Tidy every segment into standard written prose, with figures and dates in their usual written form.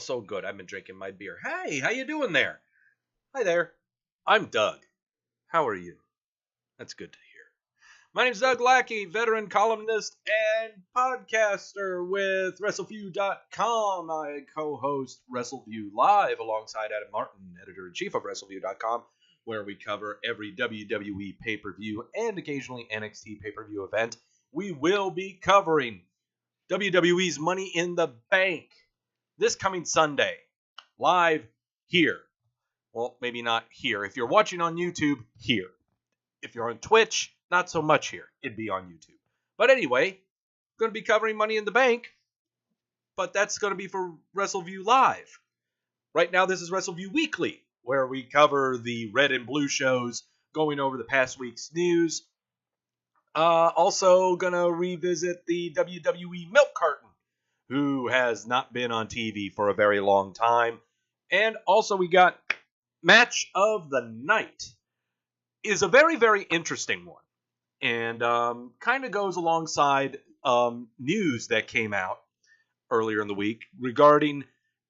so good. I've been drinking my beer. Hey, how you doing there? Hi there. I'm Doug. How are you? That's good to hear. My name's Doug Lackey, veteran columnist and podcaster with Wrestleview.com. I co-host Wrestleview Live alongside Adam Martin, editor-in-chief of Wrestleview.com, where we cover every WWE pay-per-view and occasionally NXT pay-per-view event. We will be covering WWE's Money in the Bank this coming Sunday, live here. Well, maybe not here. If you're watching on YouTube, here. If you're on Twitch, not so much here. It'd be on YouTube. But anyway, going to be covering Money in the Bank, but that's going to be for Wrestleview Live. Right now, this is Wrestleview Weekly, where we cover the red and blue shows, going over the past week's news. Also going to revisit the WWE Milk Carton, who has not been on TV for a very long time. And also we got Match of the Night. Is a very, very interesting one. And kind of goes alongside news that came out earlier in the week regarding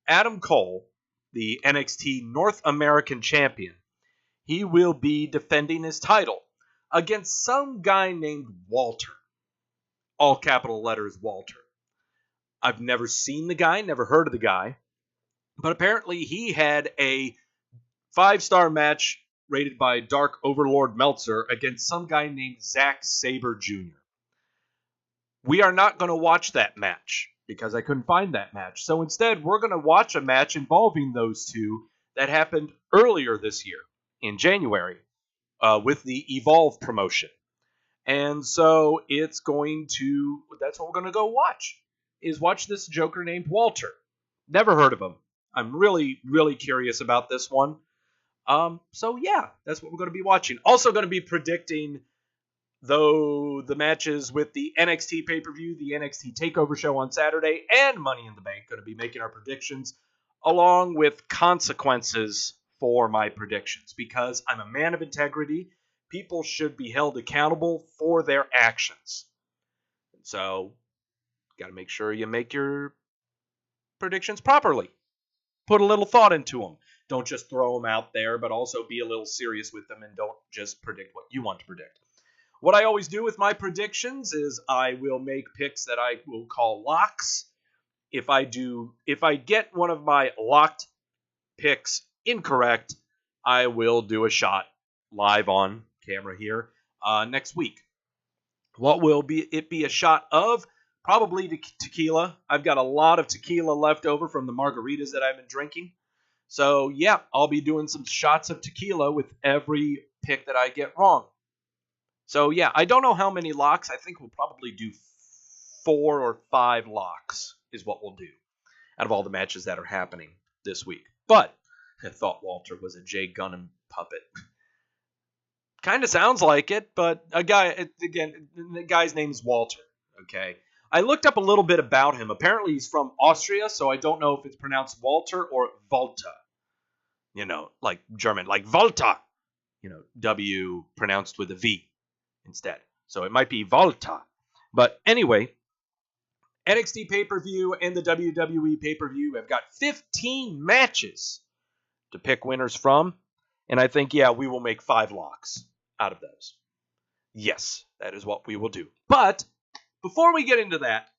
Adam Cole, the NXT North American champion. He will be defending his title against some guy named Walter. All capital letters Walter. I've never seen the guy, never heard of the guy. But apparently he had a 5-star match rated by Dark Overlord Meltzer against some guy named Zack Sabre Jr. We are not going to watch that match because I couldn't find that match. So instead, we're going to watch a match involving those two that happened earlier this year in January with the Evolve promotion. And so that's what we're going to go watch, is watch this Joker named Walter. Never heard of him. I'm really, really curious about this one. So yeah, that's what we're going to be watching. Also going to be predicting, though, the matches with the NXT pay-per-view, the NXT Takeover show on Saturday, and Money in the Bank. Going to be making our predictions, along with consequences for my predictions, because I'm a man of integrity. People should be held accountable for their actions. So, got to make sure you make your predictions properly. Put a little thought into them. Don't just throw them out there, but also be a little serious with them and don't just predict what you want to predict. What I always do with my predictions is I will make picks that I will call locks. If I get one of my locked picks incorrect, I will do a shot live on camera here next week. What will it be a shot of? Probably tequila. I've got a lot of tequila left over from the margaritas that I've been drinking. So, yeah, I'll be doing some shots of tequila with every pick that I get wrong. So, yeah, I don't know how many locks. I think we'll probably do 4 or 5 locks is what we'll do out of all the matches that are happening this week. But I thought Walter was a Jay Gunham puppet. Kind of sounds like it, but the guy's name is Walter, okay? I looked up a little bit about him. Apparently he's from Austria, so I don't know if it's pronounced Walter or Volta. Like German, like Volta. W pronounced with a V instead. So it might be Volta. But anyway, NXT pay-per-view and the WWE pay-per-view have got 15 matches to pick winners from. And I think, we will make 5 locks out of those. Yes, that is what we will do. But before we get into that,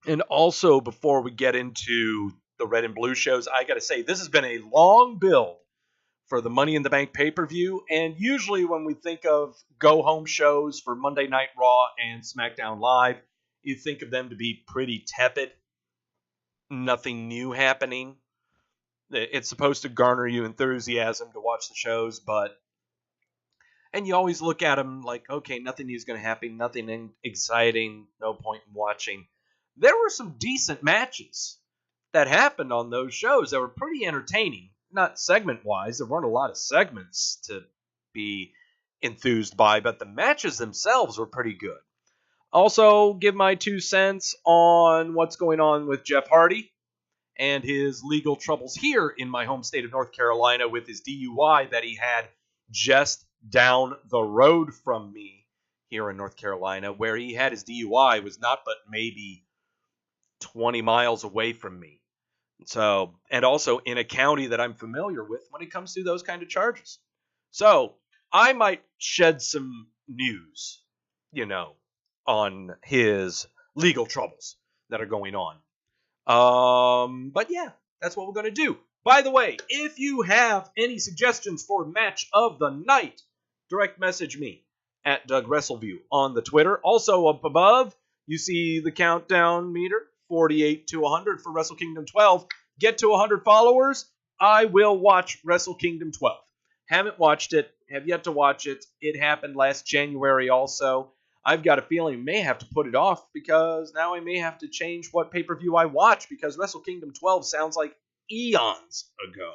and also before we get into the red and blue shows, I got to say, this has been a long build for the Money in the Bank pay-per-view. And usually when we think of go-home shows for Monday Night Raw and Smackdown Live, you think of them to be pretty tepid. Nothing new happening. It's supposed to garner you enthusiasm to watch the shows, and you always look at them like, okay, nothing new is going to happen, nothing exciting, no point in watching. There were some decent matches that happened on those shows that were pretty entertaining. Not segment-wise, there weren't a lot of segments to be enthused by, but the matches themselves were pretty good. Also, give my 2 cents on what's going on with Jeff Hardy and his legal troubles here in my home state of North Carolina with his DUI that he had just down the road from me here in North Carolina. Where he had his DUI was not but maybe 20 miles away from me. So, and also in a county that I'm familiar with when it comes to those kind of charges. So, I might shed some news, you know, on his legal troubles that are going on. But yeah, that's what we're going to do. By the way, if you have any suggestions for match of the night, direct message me at Doug Wrestleview on the Twitter. Also up above, you see the countdown meter, 48 to 100 for Wrestle Kingdom 12. Get to 100 followers, I will watch Wrestle Kingdom 12. Haven't watched it, have yet to watch it. It happened last January also. I've got a feeling I may have to put it off because now I may have to change what pay-per-view I watch because Wrestle Kingdom 12 sounds like eons ago.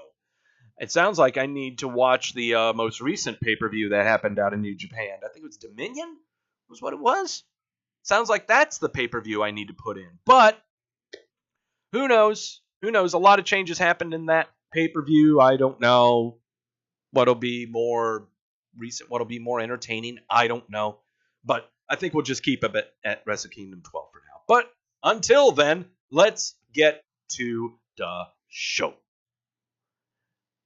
It sounds like I need to watch the most recent pay-per-view that happened out in New Japan. I think it was Dominion was what it was. Sounds like that's the pay-per-view I need to put in. But who knows? Who knows? A lot of changes happened in that pay-per-view. I don't know what'll be more recent, what'll be more entertaining. I don't know. But I think we'll just keep it at Wrestle Kingdom 12 for now. But until then, let's get to the show.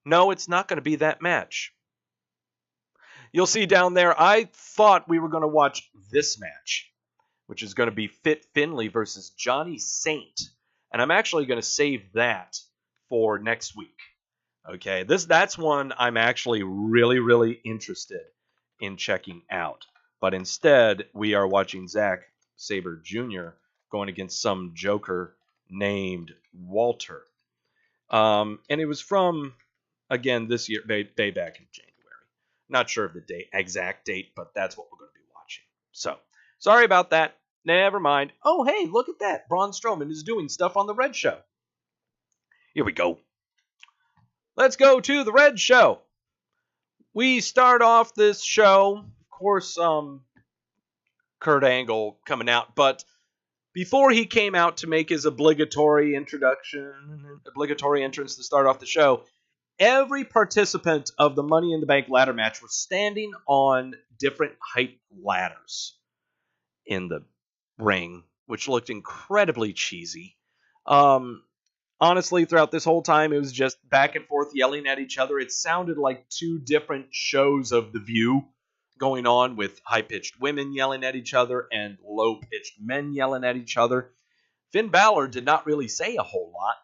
No, it's not going to be that match. You'll see down there, I thought we were going to watch this match, which is going to be Fit Finlay versus Johnny Saint. And I'm actually going to save that for next week. Okay, that's one I'm actually really, really interested in checking out. But instead, we are watching Zack Sabre Jr. going against some joker named Walter. And it was from, again, this year, way back in January. Not sure of the exact date, but that's what we're going to be watching. So, sorry about that. Never mind. Oh, hey, look at that. Braun Strowman is doing stuff on the Red Show. Here we go. Let's go to the Red Show. We start off this show, of course, Kurt Angle coming out, but before he came out to make his obligatory entrance to start off the show, every participant of the Money in the Bank ladder match was standing on different height ladders in the ring, which looked incredibly cheesy. Honestly, throughout this whole time, it was just back and forth yelling at each other. It sounded like two different shows of The View going on, with high-pitched women yelling at each other and low-pitched men yelling at each other. Finn Balor did not really say a whole lot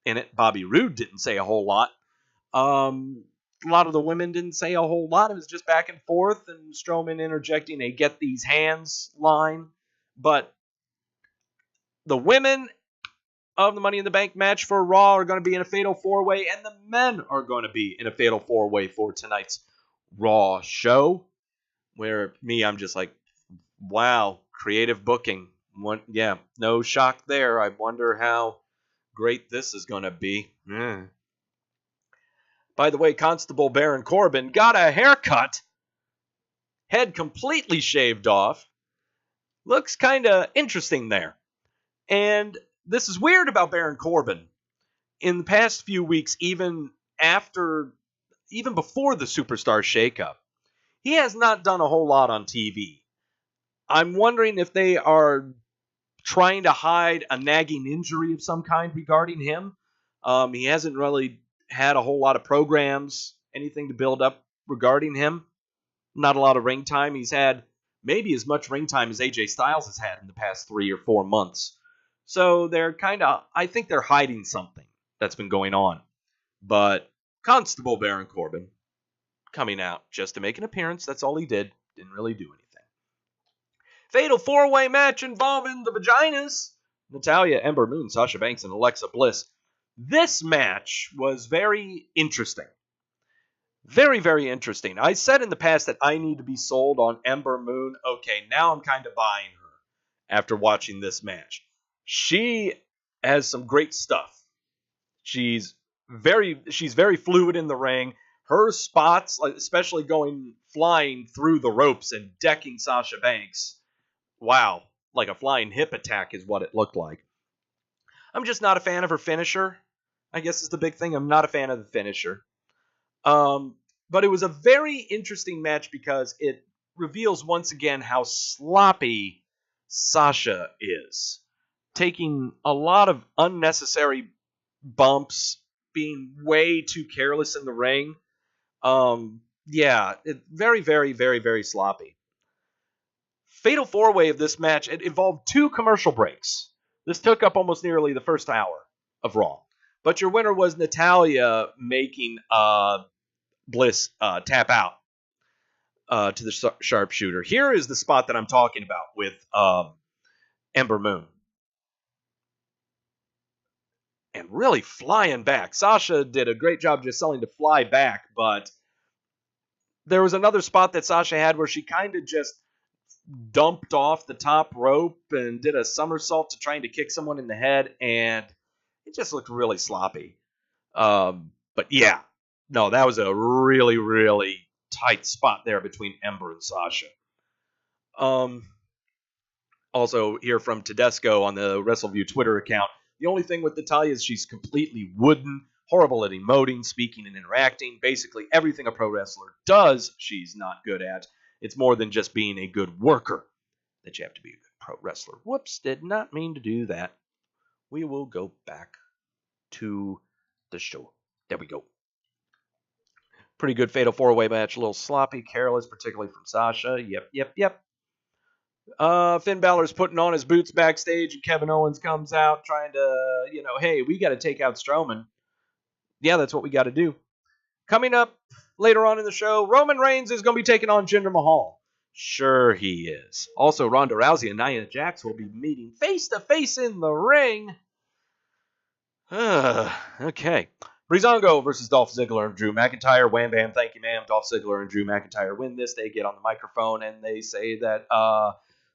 in it. Bobby Roode didn't say a whole lot. A lot of the women didn't say a whole lot. It was just back and forth, and Strowman interjecting a "get these hands" line. But the women of the Money in the Bank match for Raw are going to be in a fatal four-way, and the men are going to be in a fatal four-way for tonight's Raw show, where I'm just like, wow, creative booking. Yeah, no shock there. I wonder how great this is going to be. By the way, Constable Baron Corbin got a haircut. Head completely shaved off. Looks kind of interesting there. And this is weird about Baron Corbin. In the past few weeks, even before the Superstar shakeup, he has not done a whole lot on TV. I'm wondering if they are trying to hide a nagging injury of some kind regarding him. He hasn't really had a whole lot of programs, anything to build up regarding him. Not a lot of ring time. He's had maybe as much ring time as AJ Styles has had in the past 3 or 4 months. So I think they're hiding something that's been going on. But Constable Baron Corbin coming out just to make an appearance. That's all he did. Didn't really do anything. Fatal 4-way match involving the Vaginas. Natalya, Ember Moon, Sasha Banks, and Alexa Bliss. This match was very interesting. Very, very interesting. I said in the past that I need to be sold on Ember Moon. Okay, now I'm kind of buying her after watching this match. She has some great stuff. She's very fluid in the ring. Her spots, especially flying through the ropes and decking Sasha Banks. Wow, like a flying hip attack is what it looked like. I'm just not a fan of her finisher. I guess is the big thing. I'm not a fan of the finisher. But it was a very interesting match because it reveals once again how sloppy Sasha is. Taking a lot of unnecessary bumps, being way too careless in the ring. Very, very, very, very sloppy. Fatal 4-way of this match, it involved 2 commercial breaks. This took up almost nearly the first hour of Raw. But your winner was Natalya making Bliss tap out to the sharpshooter. Here is the spot that I'm talking about with Ember Moon. And really flying back. Sasha did a great job just selling to fly back, but there was another spot that Sasha had where she kind of just dumped off the top rope and did a somersault to trying to kick someone in the head, and it just looked really sloppy. But yeah, no, that was a really, really tight spot there between Ember and Sasha. Also, hear from Tedesco on the Wrestleview Twitter account. The only thing with Natalya is she's completely wooden, horrible at emoting, speaking, and interacting. Basically, everything a pro wrestler does, she's not good at. It's more than just being a good worker that you have to be a good pro wrestler. Whoops, did not mean to do that. We will go back to the show. There we go. Pretty good Fatal 4-way match. A little sloppy, careless, particularly from Sasha. Yep. Finn Balor's putting on his boots backstage, and Kevin Owens comes out trying to, hey, we got to take out Strowman. Yeah, that's what we got to do. Coming up later on in the show, Roman Reigns is going to be taking on Jinder Mahal. Sure he is. Also, Ronda Rousey and Nia Jax will be meeting face-to-face in the ring. Okay. Breezango versus Dolph Ziggler and Drew McIntyre. Wham bam, thank you ma'am. Dolph Ziggler and Drew McIntyre win this. They get on the microphone and they say that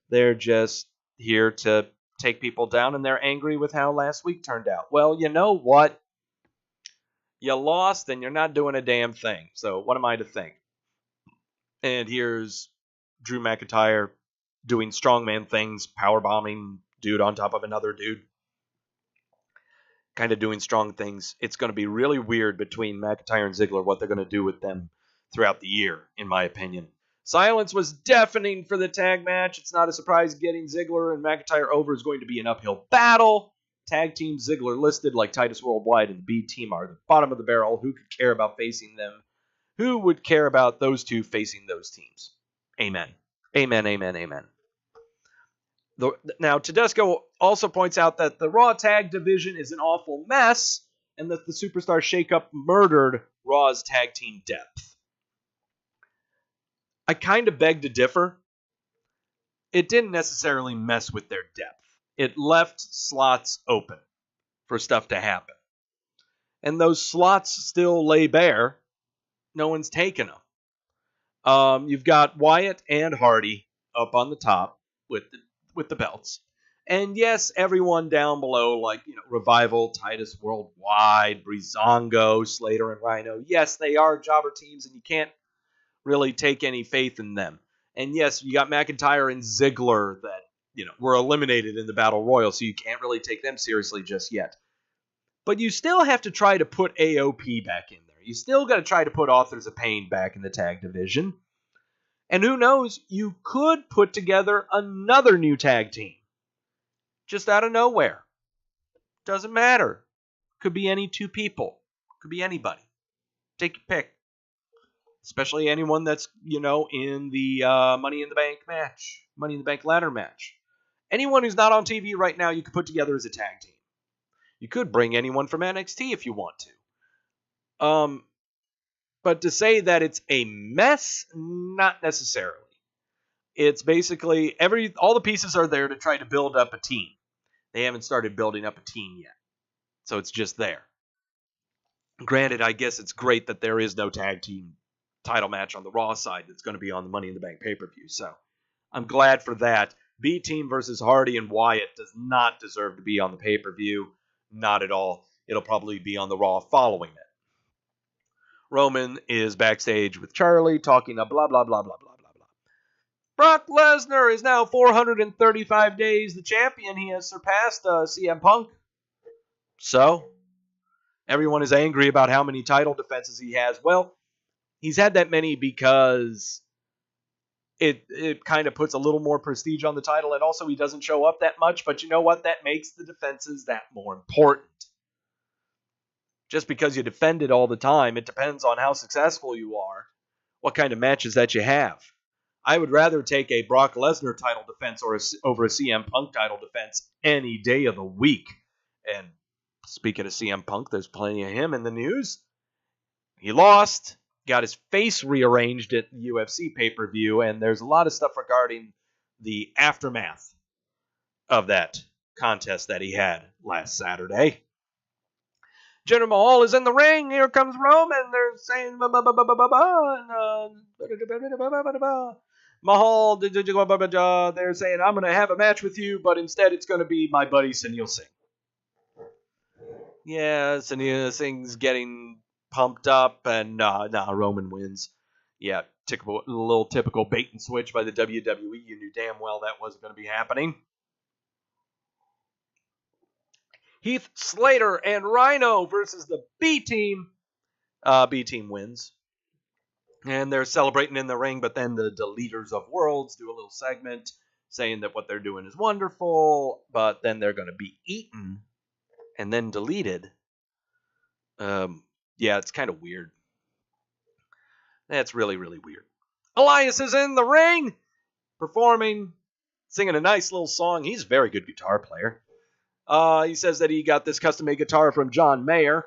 they're just here to take people down and they're angry with how last week turned out. Well, you know what? You lost and you're not doing a damn thing. So what am I to think? And here's Drew McIntyre doing strongman things, powerbombing dude on top of another dude. Kind of doing strong things. It's going to be really weird between McIntyre and Ziggler what they're going to do with them throughout the year, in my opinion. Silence was deafening for the tag match. It's not a surprise getting Ziggler and McIntyre over is going to be an uphill battle. Tag team Ziggler listed like Titus Worldwide and the B team are the bottom of the barrel. Who could care about facing them? Who would care about those two facing those teams? Amen. Amen. Now, Tedesco also points out that the Raw tag division is an awful mess and that the Superstar Shakeup murdered Raw's tag team depth. I kind of beg to differ. It didn't necessarily mess with their depth. It left slots open for stuff to happen. And those slots still lay bare. No one's taken them. You've got Wyatt and Hardy up on the top with the belts. And yes, everyone down below, like Revival, Titus Worldwide, Breezango, Slater, and Rhino, yes, they are jobber teams, and you can't really take any faith in them. And yes, you got McIntyre and Ziggler that were eliminated in the Battle Royal, so you can't really take them seriously just yet. But you still have to try to put AOP back in there. You still got to try to put Authors of Pain back in the tag division. And who knows, you could put together another new tag team. Just out of nowhere. Doesn't matter. Could be any two people. Could be anybody. Take your pick. Especially anyone that's, in the Money in the Bank match. Money in the Bank ladder match. Anyone who's not on TV right now, you could put together as a tag team. You could bring anyone from NXT if you want to. But to say that it's a mess, not necessarily. It's basically all the pieces are there to try to build up a team. They haven't started building up a team yet. So it's just there. Granted, I guess it's great that there is no tag team title match on the Raw side that's going to be on the Money in the Bank pay-per-view. So I'm glad for that. B-Team versus Hardy and Wyatt does not deserve to be on the pay-per-view. Not at all. It'll probably be on the Raw following it. Roman is backstage with Charlie talking a blah, blah, blah, blah, blah, blah, blah. Brock Lesnar is now 435 days the champion. He has surpassed CM Punk. So, everyone is angry about how many title defenses he has. Well, he's had that many because it kind of puts a little more prestige on the title, and also he doesn't show up that much, but you know what? That makes the defenses that more important. Just because you defend it all the time, it depends on how successful you are, what kind of matches that you have. I would rather take a Brock Lesnar title defense over a CM Punk title defense any day of the week. And speaking of CM Punk, there's plenty of him in the news. He lost, got his face rearranged at the UFC pay-per-view, and there's a lot of stuff regarding the aftermath of that contest that he had last Saturday. Jinder Mahal is in the ring. Here comes Roman. They're saying Mahal. They're saying I'm going to have a match with you, but instead it's going to be my buddy Sunil Singh. Yeah, Sunil Singh's getting pumped up, and Roman wins. Yeah, a little typical bait and switch by the WWE. You knew damn well that wasn't going to be happening. Heath Slater and Rhino versus the B Team. B Team wins. And they're celebrating in the ring, but then the Deleters of Worlds do a little segment saying that what they're doing is wonderful, but then they're going to be eaten and then deleted. Yeah, it's kind of weird. That's really, really weird. Elias is in the ring, performing, singing a nice little song. He's a very good guitar player. He says that he got this custom-made guitar from John Mayer.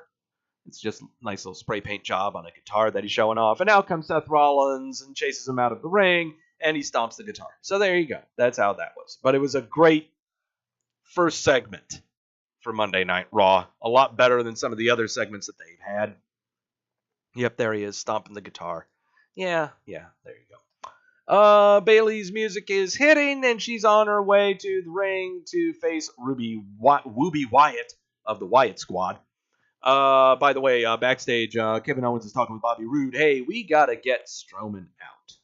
It's just a nice little spray paint job on a guitar that he's showing off. And out comes Seth Rollins and chases him out of the ring, and he stomps the guitar. So there you go. That's how that was. But it was a great first segment for Monday Night Raw. A lot better than some of the other segments that they've had. Yep, there he is, stomping the guitar. Yeah, there you go. Bayley's music is hitting, and she's on her way to the ring to face Ruby Wyatt of the Wyatt Squad. By the way, backstage, Kevin Owens is talking with Bobby Roode. Hey, we gotta get Strowman out.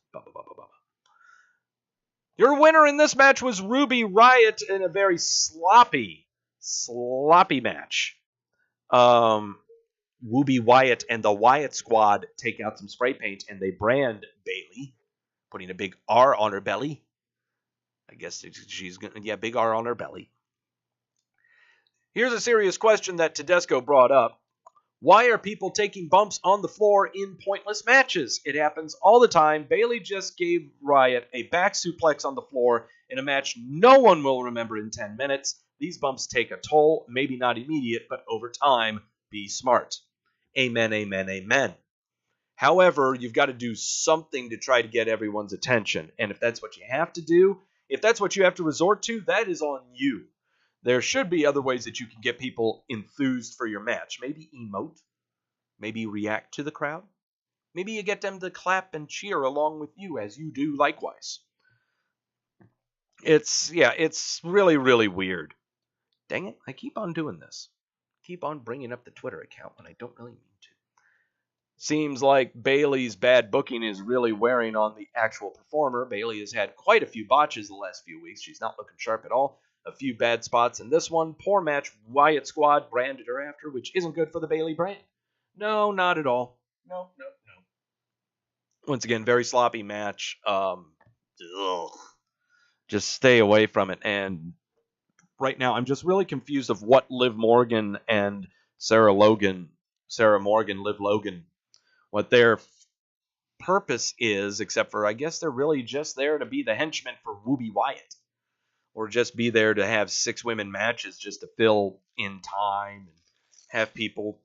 Your winner in this match was Ruby Riott in a very sloppy match. Ruby Wyatt and the Wyatt Squad take out some spray paint and they brand Bayley, putting a big R on her belly. I guess she's gonna, big R on her belly. Here's a serious question that Tedesco brought up. Why are people taking bumps on the floor in pointless matches? It happens all the time. Bayley just gave Riott a back suplex on the floor in a match no one will remember in 10 minutes. These bumps take a toll, maybe not immediate, but over time, be smart. Amen, amen, amen. However, you've got to do something to try to get everyone's attention. And if that's what you have to do, if that's what you have to resort to, that is on you. There should be other ways that you can get people enthused for your match. Maybe emote. Maybe react to the crowd. Maybe you get them to clap and cheer along with you as you do likewise. It's really, really weird. Dang it, I keep on doing this. Keep on bringing up the Twitter account when I don't really mean to. Seems like Bayley's bad booking is really wearing on the actual performer. Bayley has had quite a few botches the last few weeks. She's not looking sharp at all. A few bad spots in this one. Poor match Wyatt Squad branded her after, which isn't good for the Bayley brand. No, not at all. No. Once again, very sloppy match. Just stay away from it. And right now, I'm just really confused of what Liv Morgan and Sarah Morgan, Liv Logan, what their purpose is, except for I guess they're really just there to be the henchmen for Ruby Wyatt. Or just be there to have 6 women matches just to fill in time and have people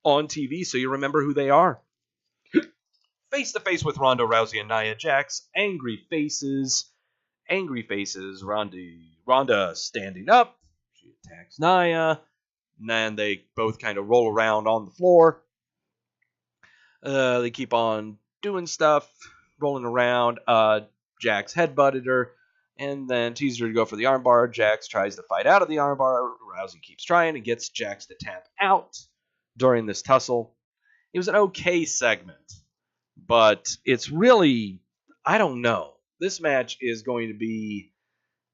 on TV so you remember who they are. Face to face with Ronda Rousey and Nia Jax. Angry faces. Ronda standing up. She attacks Nia. And then they both kind of roll around on the floor. They keep on doing stuff, rolling around. Jax headbutted her. And then teased her to go for the armbar. Jax tries to fight out of the armbar. Rousey keeps trying and gets Jax to tap out during this tussle. It was an okay segment. But it's really, I don't know. This match is going to be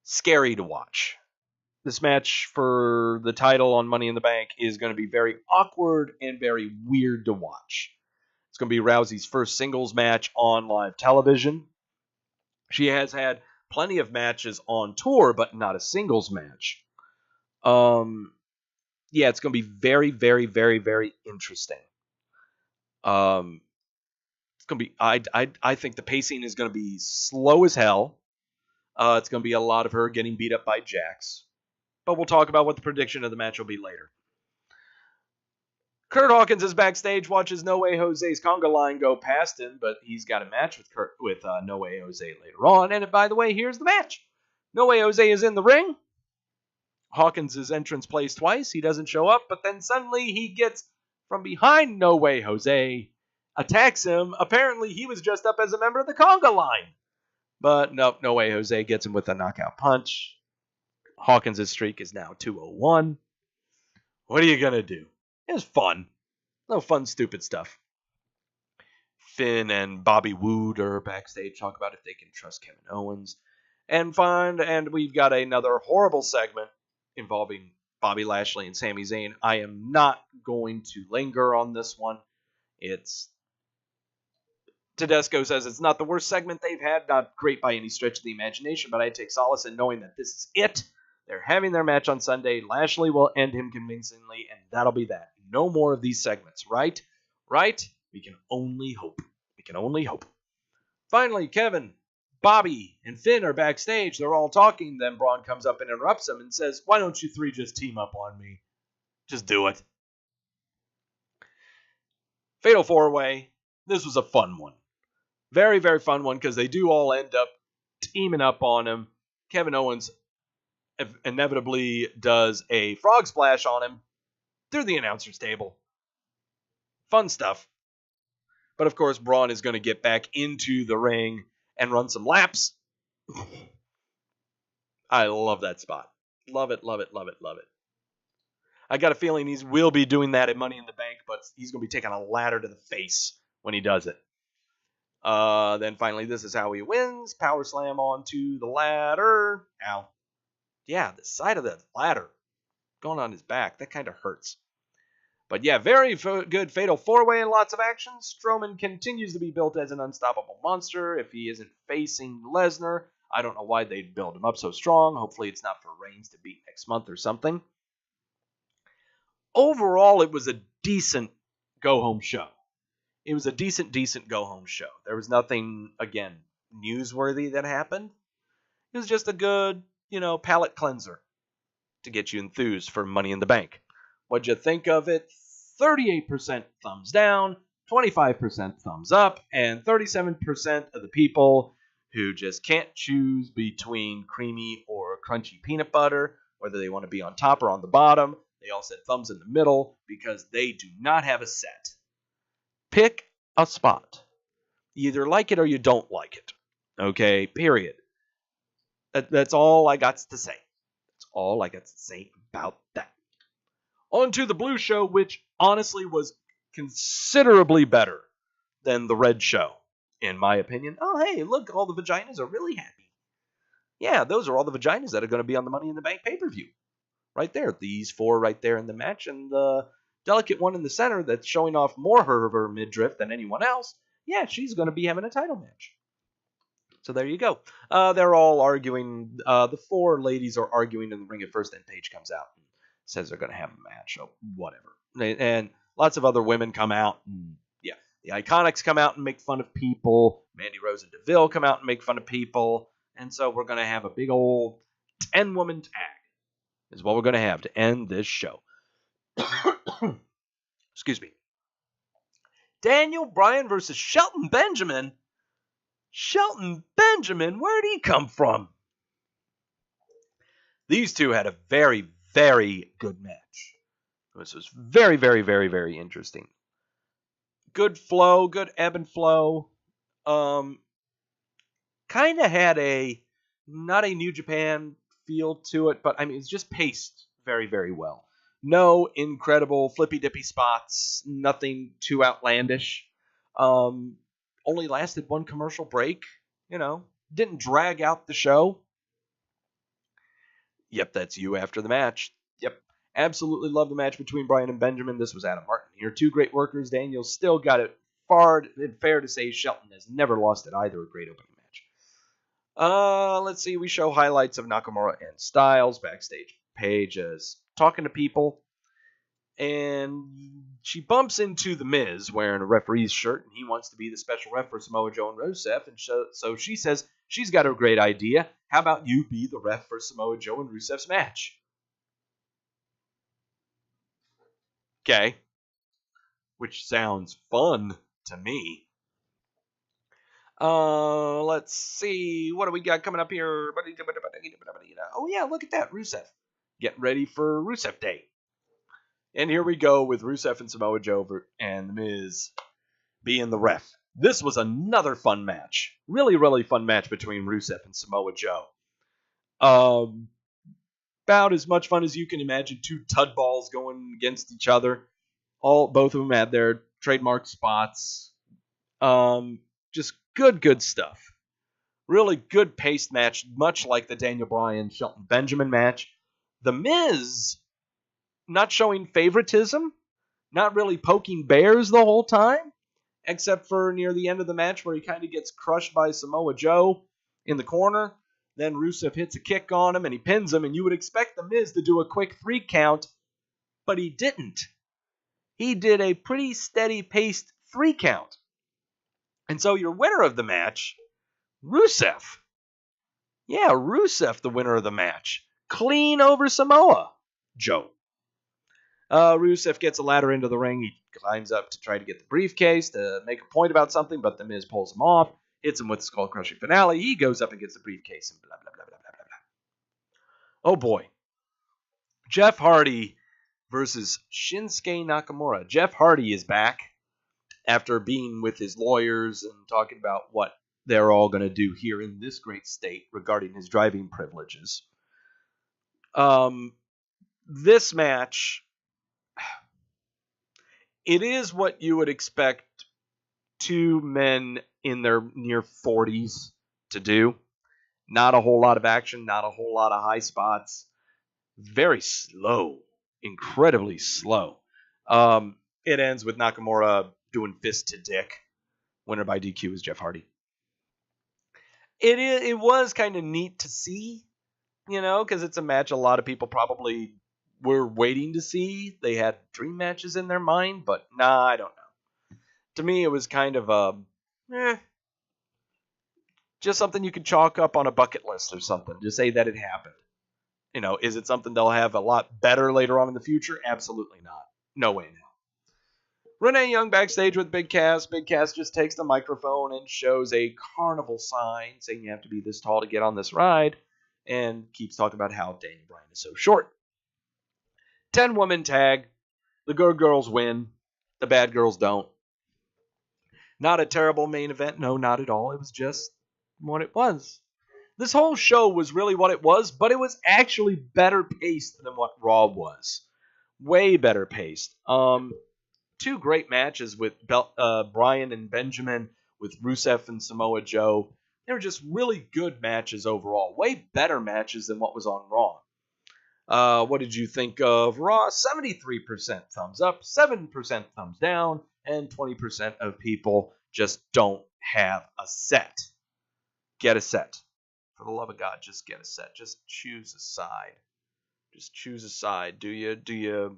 scary to watch. This match for the title on Money in the Bank is going to be very awkward and very weird to watch. It's going to be Rousey's first singles match on live television. She has had plenty of matches on tour, but not a singles match. yeah, it's going to be very, very, very, very interesting. It's going to be. I think the pacing is going to be slow as hell. It's going to be a lot of her getting beat up by Jax. But we'll talk about what the prediction of the match will be later. Kurt Hawkins is backstage, watches No Way Jose's conga line go past him, but he's got a match with No Way Jose later on. And by the way, here's the match. No Way Jose is in the ring. Hawkins' entrance plays twice. He doesn't show up, but then suddenly he gets from behind No Way Jose, attacks him. Apparently, he was dressed up as a member of the conga line. But nope, No Way Jose gets him with a knockout punch. Hawkins' streak is now 201. What are you going to do? It was fun. No fun, stupid stuff. Finn and Bobby Wood are backstage, talk about if they can trust Kevin Owens. And we've got another horrible segment involving Bobby Lashley and Sami Zayn. I am not going to linger on this one. Tedesco says it's not the worst segment they've had, not great by any stretch of the imagination, but I take solace in knowing that this is it. They're having their match on Sunday. Lashley will end him convincingly, and that'll be that. No more of these segments, right? Right? We can only hope. We can only hope. Finally, Kevin, Bobby, and Finn are backstage. They're all talking. Then Braun comes up and interrupts them and says, "Why don't you three just team up on me? Just do it." Fatal 4-Way. This was a fun one. Very, very fun one because they do all end up teaming up on him. Kevin Owens inevitably does a frog splash on him through the announcer's table. Fun stuff. But of course, Braun is going to get back into the ring and run some laps. I love that spot. Love it, love it, love it, love it. I got a feeling he will be doing that at Money in the Bank, but he's going to be taking a ladder to the face when he does it. Then finally, this is how he wins. Power slam onto the ladder. Ow. Yeah, the side of the ladder going on his back. That kind of hurts. But yeah, very good Fatal 4-Way and lots of action. Strowman continues to be built as an unstoppable monster. If he isn't facing Lesnar, I don't know why they'd build him up so strong. Hopefully it's not for Reigns to beat next month or something. Overall, it was a decent go-home show. It was a decent go-home show. There was nothing, again, newsworthy that happened. It was just a good, palate cleanser to get you enthused for Money in the Bank. What'd you think of it? 38% thumbs down, 25% thumbs up, and 37% of the people who just can't choose between creamy or crunchy peanut butter, whether they want to be on top or on the bottom. They all said thumbs in the middle because they do not have a set. Pick a spot. You either like it or you don't like it. Okay, period. That's all I got to say. That's all I got to say about that. On to the Blue Show, which honestly was considerably better than the Red Show, in my opinion. Oh, hey, look, all the vaginas are really happy. Yeah, those are all the vaginas that are going to be on the Money in the Bank pay-per-view. Right there. These four right there in the match, and the delicate one in the center that's showing off more of her midriff than anyone else. Yeah, she's going to be having a title match. So there you go. They're all arguing. The four ladies are arguing in the ring at first, and Paige comes out and says they're going to have a match. So whatever. And lots of other women come out. And, yeah, the Iconics come out and make fun of people. Mandy Rose and Deville come out and make fun of people. And so we're going to have a big old 10-woman tag is what we're going to have to end this show. Excuse me. Daniel Bryan versus Shelton Benjamin. Shelton Benjamin, where'd he come from? These two had a very, very good match. This was very, very, very, very interesting. Good flow, good ebb and flow. Kind of had not a New Japan feel to it, but I mean, it's just paced very, very well. No incredible flippy-dippy spots, nothing too outlandish. Only lasted one commercial break, didn't drag out the show. Yep, that's you after the match. Yep, absolutely love the match between Bryan and Benjamin. This was Adam Martin here. Two great workers. Daniel still got it fair to say Shelton has never lost at either. A great opening match. Let's see. We show highlights of Nakamura and Styles backstage. Paige is talking to people. And she bumps into The Miz wearing a referee's shirt, and he wants to be the special ref for Samoa Joe and Rusev. And so she says she's got a great idea. How about you be the ref for Samoa Joe and Rusev's match? Okay. Which sounds fun to me. Let's see. What do we got coming up here? Oh, yeah, look at that. Rusev. Get ready for Rusev Day. And here we go with Rusev and Samoa Joe and The Miz being the ref. This was another fun match. Really, really fun match between Rusev and Samoa Joe. About as much fun as you can imagine. Two tud balls going against each other. Both of them had their trademark spots. Just good stuff. Really good paced match, much like the Daniel Bryan Shelton Benjamin match. The Miz not showing favoritism, not really poking bears the whole time, except for near the end of the match where he kind of gets crushed by Samoa Joe in the corner. Then Rusev hits a kick on him and he pins him, and you would expect The Miz to do a quick 3 count, but he didn't. He did a pretty steady paced 3 count. And so your winner of the match, Rusev. Yeah, Rusev, the winner of the match. Clean over Samoa Joe. Rusev gets a ladder into the ring. He climbs up to try to get the briefcase to make a point about something, but The Miz pulls him off, hits him with the skull-crushing finale. He goes up and gets the briefcase and blah, blah, blah, blah, blah, blah, blah. Oh, boy. Jeff Hardy versus Shinsuke Nakamura. Jeff Hardy is back after being with his lawyers and talking about what they're all going to do here in this great state regarding his driving privileges. This match, it is what you would expect two men in their near 40s to do. Not a whole lot of action, not a whole lot of high spots. Very slow, incredibly slow. It ends with Nakamura doing fist to dick. Winner by DQ is Jeff Hardy. It was kind of neat to see, because it's a match a lot of people probably were waiting to see. They had dream matches in their mind, but nah, I don't know. To me, it was kind of just something you could chalk up on a bucket list or something. Just say that it happened. Is it something they'll have a lot better later on in the future? Absolutely not. No way now. Renee Young backstage with Big Cass. Big Cass just takes the microphone and shows a carnival sign saying you have to be this tall to get on this ride, and keeps talking about how Daniel Bryan is so short. 10-woman tag. The good girls win. The bad girls don't. Not a terrible main event. No, not at all. It was just what it was. This whole show was really what it was, but it was actually better paced than what Raw was. Way better paced. Two great matches with Bryan and Benjamin, with Rusev and Samoa Joe. They were just really good matches overall. Way better matches than what was on Raw. What did you think of Raw? 73% thumbs up, 7% thumbs down, and 20% of people just don't have a set. Get a set. For the love of God, just get a set. Just choose a side. Just choose a side. Do you?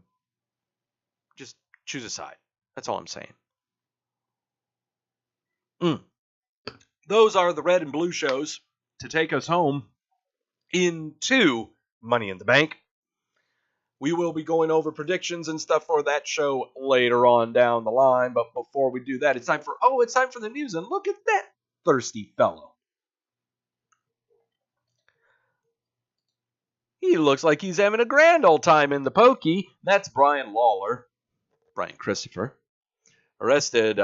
Just choose a side. That's all I'm saying. Those are the red and blue shows to take us home into Money in the Bank. We will be going over predictions and stuff for that show later on down the line. But before we do that, it's time for the news. And look at that thirsty fellow. He looks like he's having a grand old time in the pokey. That's Brian Lawler. Brian Christopher. Arrested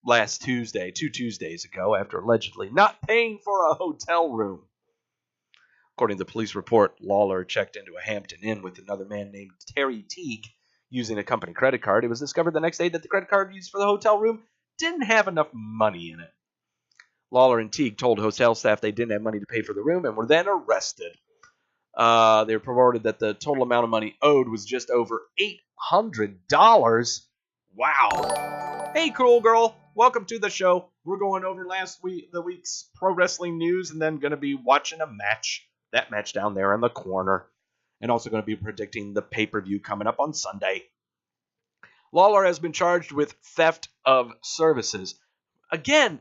last Tuesday, 2 Tuesdays ago, after allegedly not paying for a hotel room. According to the police report, Lawler checked into a Hampton Inn with another man named Terry Teague using a company credit card. It was discovered the next day that the credit card used for the hotel room didn't have enough money in it. Lawler and Teague told hotel staff they didn't have money to pay for the room and were then arrested. They reported that the total amount of money owed was just over $800. Wow. Hey, cool girl. Welcome to the show. We're going over the week's pro wrestling news and then going to be watching a match. That match down there in the corner. And also going to be predicting the pay-per-view coming up on Sunday. Lawler has been charged with theft of services. Again,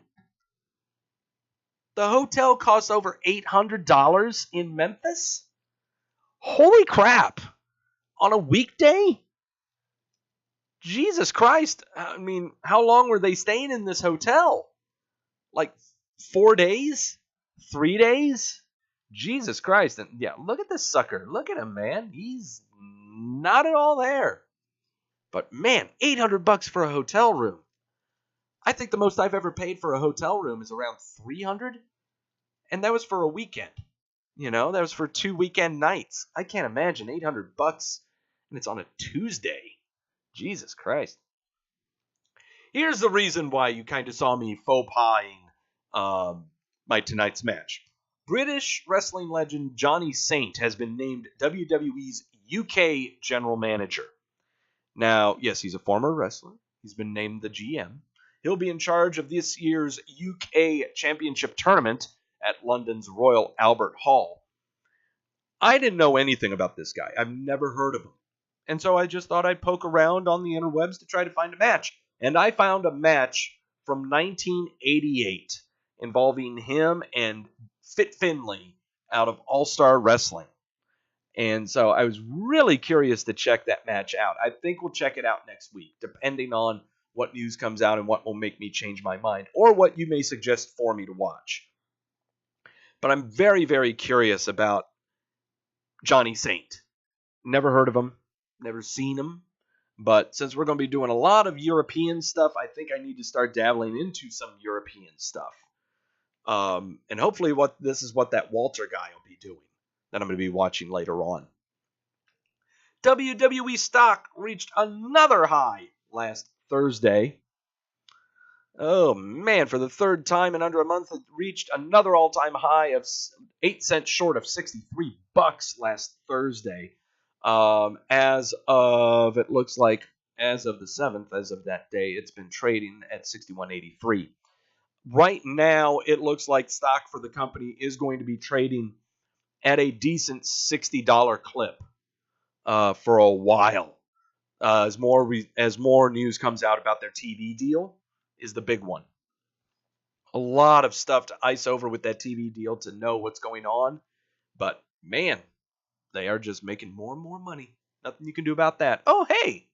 the hotel costs over $800 in Memphis? Holy crap. On a weekday? Jesus Christ. I mean, how long were they staying in this hotel? Like 4 days? 3 days? Jesus Christ. And yeah, look at this sucker. Look at him, man. He's not at all there. But man, $800 for a hotel room. I think the most I've ever paid for a hotel room is around $300. And that was for a weekend. You know, that was for 2 weekend nights. I can't imagine $800 and it's on a Tuesday. Jesus Christ. Here's the reason why you kind of saw me faux pausing my tonight's match. British wrestling legend Johnny Saint has been named WWE's UK General Manager. Now, yes, he's a former wrestler. He's been named the GM. He'll be in charge of this year's UK Championship Tournament at London's Royal Albert Hall. I didn't know anything about this guy. I've never heard of him. And so I just thought I'd poke around on the interwebs to try to find a match. And I found a match from 1988 involving him and Fit Finlay out of All Star Wrestling. And so I was really curious to check that match out. I think we'll check it out next week, depending on what news comes out and what will make me change my mind, or what you may suggest for me to watch. But I'm very, very curious about Johnny Saint. Never heard of him. Never seen him. But since we're going to be doing a lot of European stuff, I think I need to start dabbling into some European stuff. And hopefully this is what that Walter guy will be doing that I'm going to be watching later on. WWE stock reached another high last Thursday. Oh man, for the third time in under a month, it reached another all-time high of 8 cents short of $63 last Thursday. As of, it looks like, as of the 7th, as of that day, it's been trading at $61.83. Right now, it looks like stock for the company is going to be trading at a decent $60 clip for a while. As more news comes out about their TV deal, is the big one. A lot of stuff to ice over with that TV deal to know what's going on. But, man, they are just making more and more money. Nothing you can do about that. Oh, hey!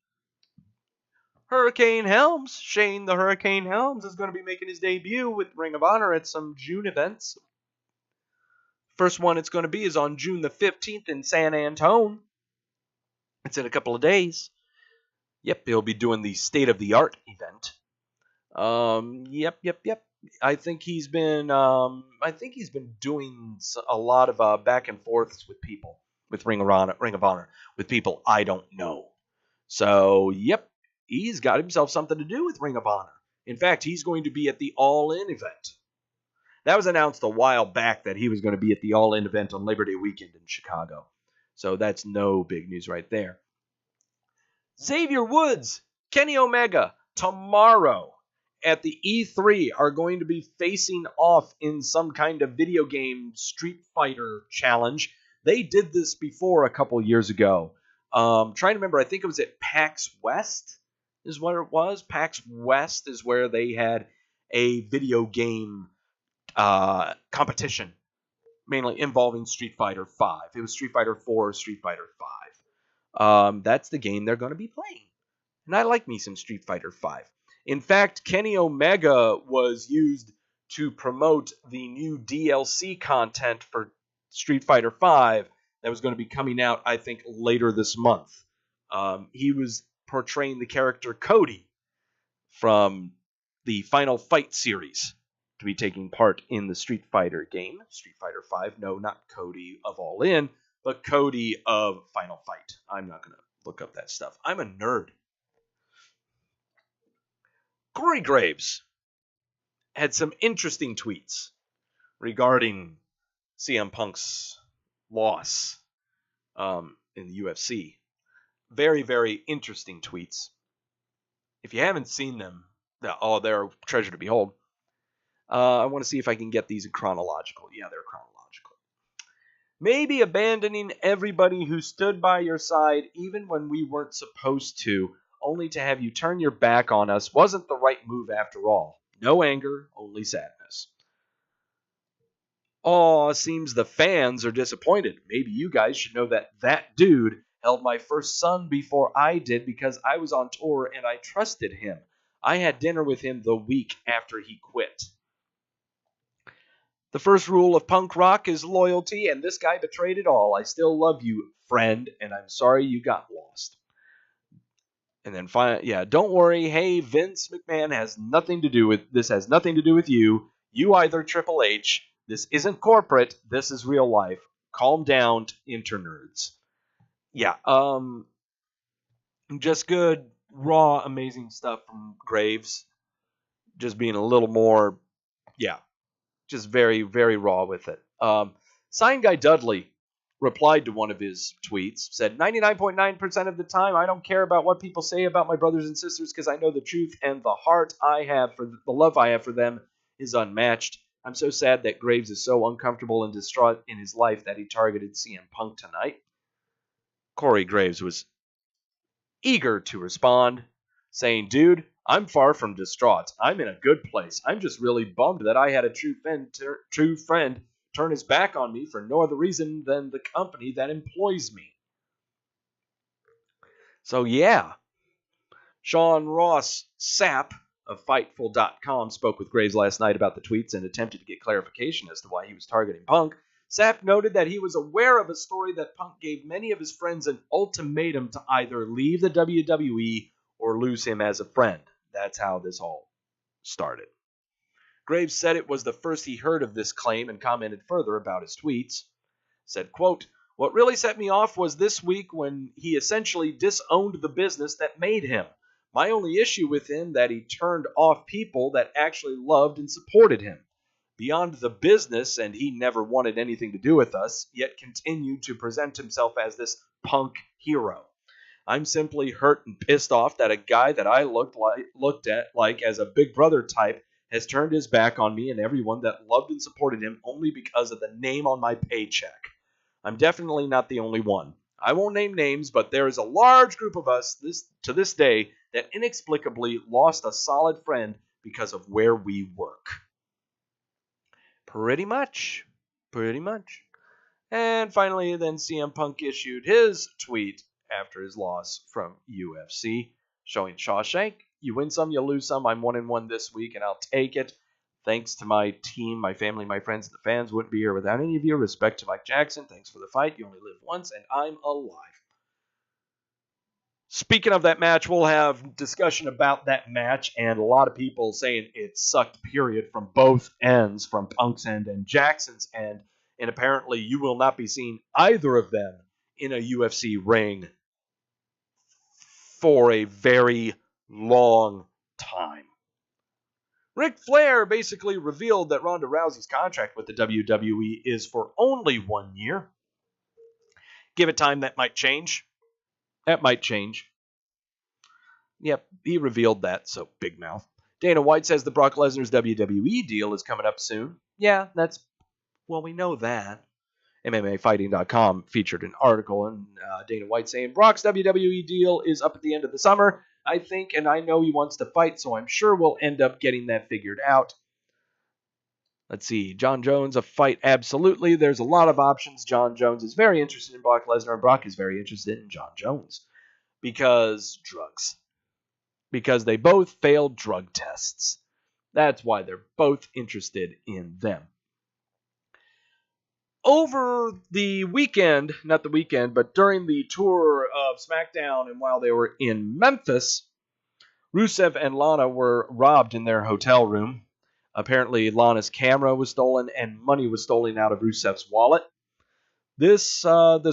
Hurricane Helms, Shane the Hurricane Helms, is going to be making his debut with Ring of Honor at some June events. First one it's going to be is on June the 15th in San Antone. It's in a couple of days. Yep, he'll be doing the State of the Art event. Yep. I think he's been doing a lot of back and forths with people, with Ring of Honor, with people I don't know. So, yep, he's got himself something to do with Ring of Honor. In fact, he's going to be at the All In event. That was announced a while back that he was going to be at the All In event on Labor Day weekend in Chicago. So that's no big news right there. Xavier Woods, Kenny Omega, tomorrow at the E3 are going to be facing off in some kind of video game Street Fighter challenge. They did this before a couple years ago. Trying to remember, I think it was at PAX West is what it was. PAX West is where they had a video game competition, mainly involving Street Fighter V. It was Street Fighter 4 or Street Fighter V. That's the game they're going to be playing. And I like me some Street Fighter V. In fact, Kenny Omega was used to promote the new DLC content for Street Fighter V that was going to be coming out, I think, later this month. He was portraying the character Cody from the Final Fight series to be taking part in the Street Fighter game. Street Fighter V, no, not Cody of All In, but Cody of Final Fight. I'm not going to look up that stuff. I'm a nerd. Corey Graves had some interesting tweets regarding CM Punk's loss in the UFC. Very, very interesting tweets. If you haven't seen them, they're a treasure to behold. I want to see if I can get these in chronological. Yeah, they're chronological. Maybe abandoning everybody who stood by your side even when we weren't supposed to only to have you turn your back on us wasn't the right move after all. No anger, only sadness. Aw, seems the fans are disappointed. Maybe you guys should know that that dude held my first son before I did because I was on tour and I trusted him. I had dinner with him the week after he quit. The first rule of punk rock is loyalty, and this guy betrayed it all. I still love you, friend, and I'm sorry you got lost. And then finally, don't worry. Hey, Vince McMahon has nothing to do with this. Has nothing to do with you. You either Triple H. This isn't corporate. This is real life. Calm down, internerds. Yeah. Just good, raw, amazing stuff from Graves. Just being a little more, just very, very raw with it. Sign Guy Dudley replied to one of his tweets, said, 99.9% of the time, I don't care about what people say about my brothers and sisters because I know the truth and the heart I have for the love I have for them is unmatched. I'm so sad that Graves is so uncomfortable and distraught in his life that he targeted CM Punk tonight. Corey Graves was eager to respond, saying, dude, I'm far from distraught. I'm in a good place. I'm just really bummed that I had a true friend turn his back on me for no other reason than the company that employs me. So yeah, Sean Ross Sapp of Fightful.com spoke with Graves last night about the tweets and attempted to get clarification as to why he was targeting Punk. Sapp noted that he was aware of a story that Punk gave many of his friends an ultimatum to either leave the WWE or lose him as a friend. That's how this all started. Graves said it was the first he heard of this claim and commented further about his tweets. Said, quote, what really set me off was this week when he essentially disowned the business that made him. My only issue with him that he turned off people that actually loved and supported him. Beyond the business, and he never wanted anything to do with us, yet continued to present himself as this Punk hero. I'm simply hurt and pissed off that a guy that I looked at like as a big brother type has turned his back on me and everyone that loved and supported him only because of the name on my paycheck. I'm definitely not the only one. I won't name names, but there is a large group of us to this day that inexplicably lost a solid friend because of where we work. Pretty much. And finally, then CM Punk issued his tweet after his loss from UFC, showing Shawshank, you win some, you lose some. I'm 1-1 this week, and I'll take it. Thanks to my team, my family, my friends, and the fans. Wouldn't be here without any of you. Respect to Mike Jackson. Thanks for the fight. You only live once, and I'm alive. Speaking of that match, we'll have discussion about that match, and a lot of people saying it sucked, period, from both ends, from Punk's end and Jackson's end, and apparently you will not be seeing either of them in a UFC ring for a very long time. Ric Flair basically revealed that Ronda Rousey's contract with the WWE is for only 1 year. Give it time, that might change. Yep, he revealed that, so big mouth. Dana White says the Brock Lesnar's WWE deal is coming up soon. Yeah, we know that. MMAfighting.com featured an article, and Dana White saying Brock's WWE deal is up at the end of the summer, I think, and I know he wants to fight, so I'm sure we'll end up getting that figured out. Let's see, John Jones, a fight, absolutely. There's a lot of options. John Jones is very interested in Brock Lesnar, and Brock is very interested in John Jones. Because drugs. Because they both failed drug tests. That's why they're both interested in them. Over the weekend, not the weekend, but during the tour of Smackdown and while they were in Memphis, Rusev and Lana were robbed in their hotel room. Apparently, Lana's camera was stolen and money was stolen out of Rusev's wallet. This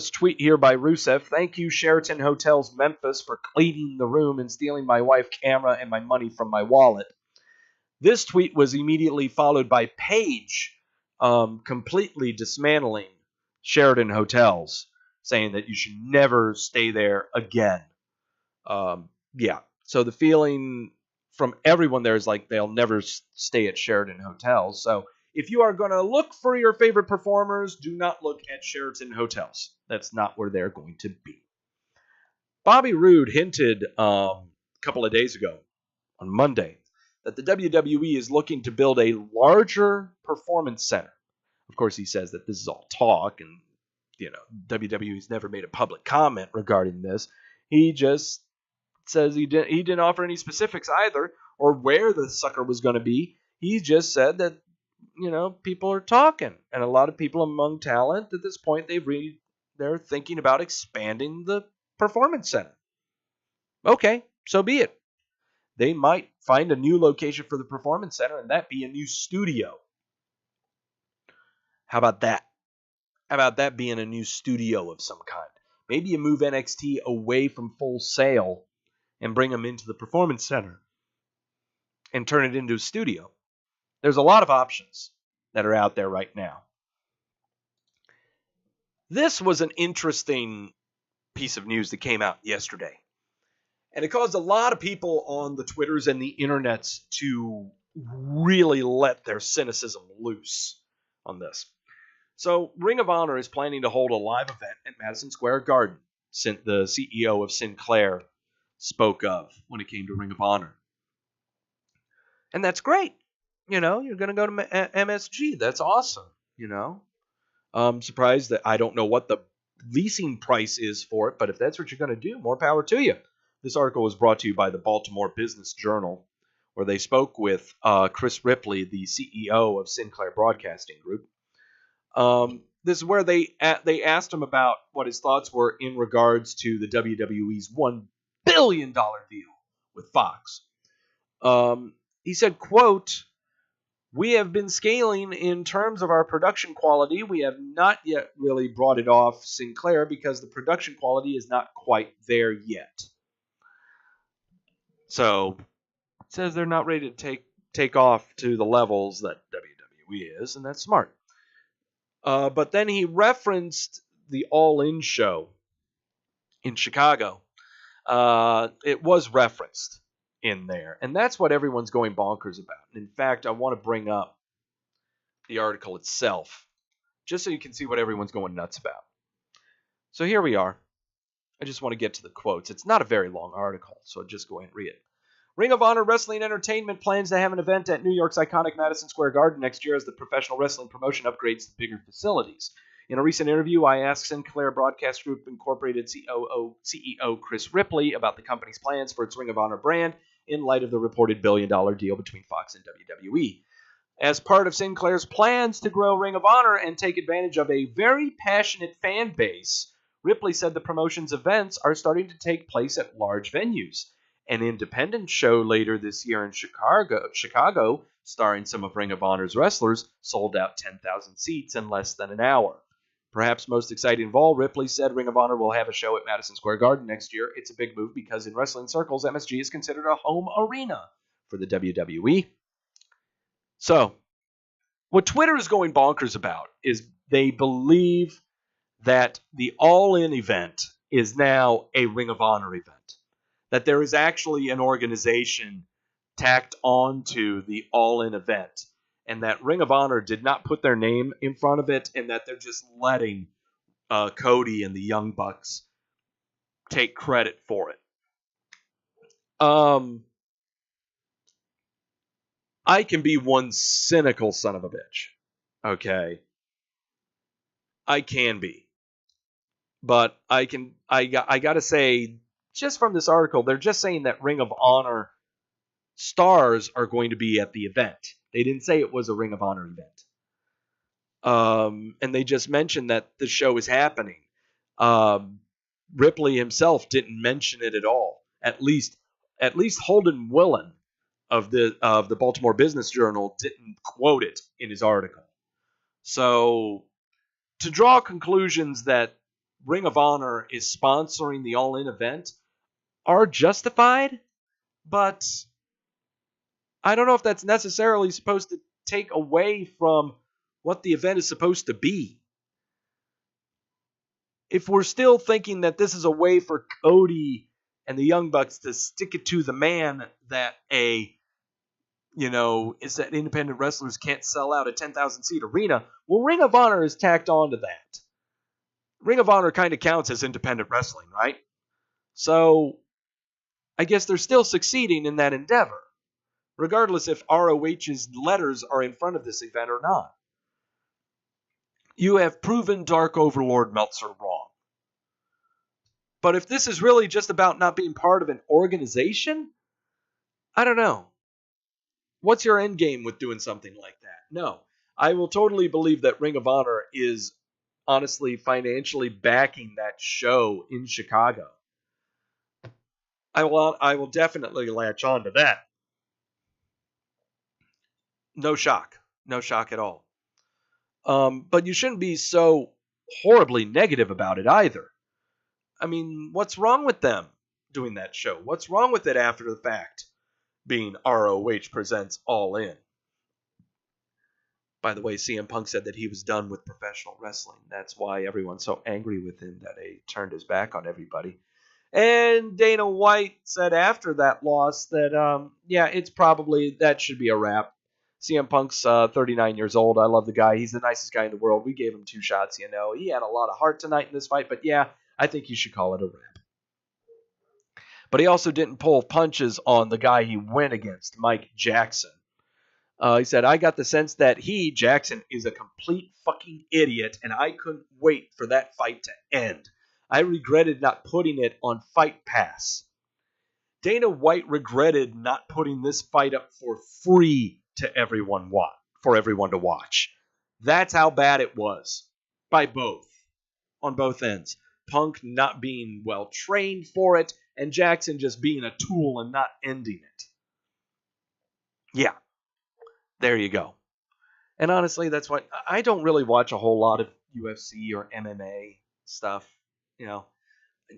tweet here by Rusev, thank you Sheraton Hotels Memphis for cleaning the room and stealing my wife's camera and my money from my wallet. This tweet was immediately followed by Paige completely dismantling Sheraton Hotels, saying that you should never stay there again. So the feeling from everyone there is like they'll never stay at Sheraton Hotels. So if you are going to look for your favorite performers, do not look at Sheraton Hotels. That's not where they're going to be. Bobby Roode hinted couple of days ago, on Monday, that the WWE is looking to build a larger performance center. Of course, he says that this is all talk, and WWE's never made a public comment regarding this. He just says he didn't offer any specifics either, or where the sucker was going to be. He just said that people are talking, and a lot of people among talent at this point they're thinking about expanding the performance center. Okay, so be it. They might find a new location for the performance center, and that be a new studio. How about that? How about that being a new studio of some kind? Maybe you move NXT away from Full Sail and bring them into the performance center and turn it into a studio. There's a lot of options that are out there right now. This was an interesting piece of news that came out yesterday. And it caused a lot of people on the Twitters and the internets to really let their cynicism loose on this. So Ring of Honor is planning to hold a live event at Madison Square Garden, the CEO of Sinclair spoke of when it came to Ring of Honor. And that's great. You're going to go to MSG. That's awesome. I'm surprised that I don't know what the leasing price is for it, but if that's what you're going to do, more power to you. This article was brought to you by the Baltimore Business Journal, where they spoke with Chris Ripley, the CEO of Sinclair Broadcasting Group. This is where they asked him about what his thoughts were in regards to the WWE's $1 billion deal with Fox. He said, quote, "We have been scaling in terms of our production quality. We have not yet really brought it off Sinclair because the production quality is not quite there yet." So it says they're not ready to take off to the levels that WWE is, and that's smart. But then he referenced the All In show in Chicago. It was referenced in there, and that's what everyone's going bonkers about. And in fact, I want to bring up the article itself, just so you can see what everyone's going nuts about. So here we are. I just want to get to the quotes. It's not a very long article, so I'll just go ahead and read it. Ring of Honor Wrestling Entertainment plans to have an event at New York's iconic Madison Square Garden next year as the professional wrestling promotion upgrades to bigger facilities. In a recent interview, I asked Sinclair Broadcast Group Incorporated CEO Chris Ripley about the company's plans for its Ring of Honor brand in light of the reported $1 billion deal between Fox and WWE. As part of Sinclair's plans to grow Ring of Honor and take advantage of a very passionate fan base, Ripley said the promotion's events are starting to take place at large venues. An independent show later this year in Chicago, starring some of Ring of Honor's wrestlers, sold out 10,000 seats in less than an hour. Perhaps most exciting of all, Ripley said Ring of Honor will have a show at Madison Square Garden next year. It's a big move because in wrestling circles, MSG is considered a home arena for the WWE. So, what Twitter is going bonkers about is they believe that the All In event is now a Ring of Honor event. That there is actually an organization tacked onto the All In event, and that Ring of Honor did not put their name in front of it, and that they're just letting Cody and the Young Bucks take credit for it. I can be one cynical son of a bitch. Okay. I can be. But I got to say, just from this article, they're just saying that Ring of Honor stars are going to be at the event. They didn't say it was a Ring of Honor event. And they just mentioned that the show is happening. Ripley himself didn't mention it at all. At least Holden Willen of the Baltimore Business Journal didn't quote it in his article. So to draw conclusions that Ring of Honor is sponsoring the All In event are justified, but I don't know if that's necessarily supposed to take away from what the event is supposed to be. If we're still thinking that this is a way for Cody and the Young Bucks to stick it to the man that is that independent wrestlers can't sell out a 10,000 seat arena, well, Ring of Honor is tacked on to that. Ring of Honor kind of counts as independent wrestling, right? So I guess they're still succeeding in that endeavor, regardless if ROH's letters are in front of this event or not. You have proven Dark Overlord Meltzer wrong. But if this is really just about not being part of an organization, I don't know. What's your end game with doing something like that? No. I will totally believe that Ring of Honor is honestly financially backing that show in Chicago. I will definitely latch on to that. No shock. No shock at all. But you shouldn't be so horribly negative about it either. I mean, what's wrong with them doing that show? What's wrong with it after the fact being ROH Presents All In? By the way, CM Punk said that he was done with professional wrestling. That's why everyone's so angry with him that he turned his back on everybody. And Dana White said after that loss that, it's probably, that should be a wrap. CM Punk's 39 years old. I love the guy. He's the nicest guy in the world. We gave him 2 shots, He had a lot of heart tonight in this fight, but yeah, I think you should call it a wrap. But he also didn't pull punches on the guy he went against, Mike Jackson. He said, I got the sense that Jackson, is a complete fucking idiot, and I couldn't wait for that fight to end. I regretted not putting it on Fight Pass. Dana White regretted not putting this fight up for free to everyone to watch. That's how bad it was. By both. On both ends. Punk not being well trained for it, and Jackson just being a tool and not ending it. Yeah. There you go. And honestly, that's why I don't really watch a whole lot of UFC or MMA stuff.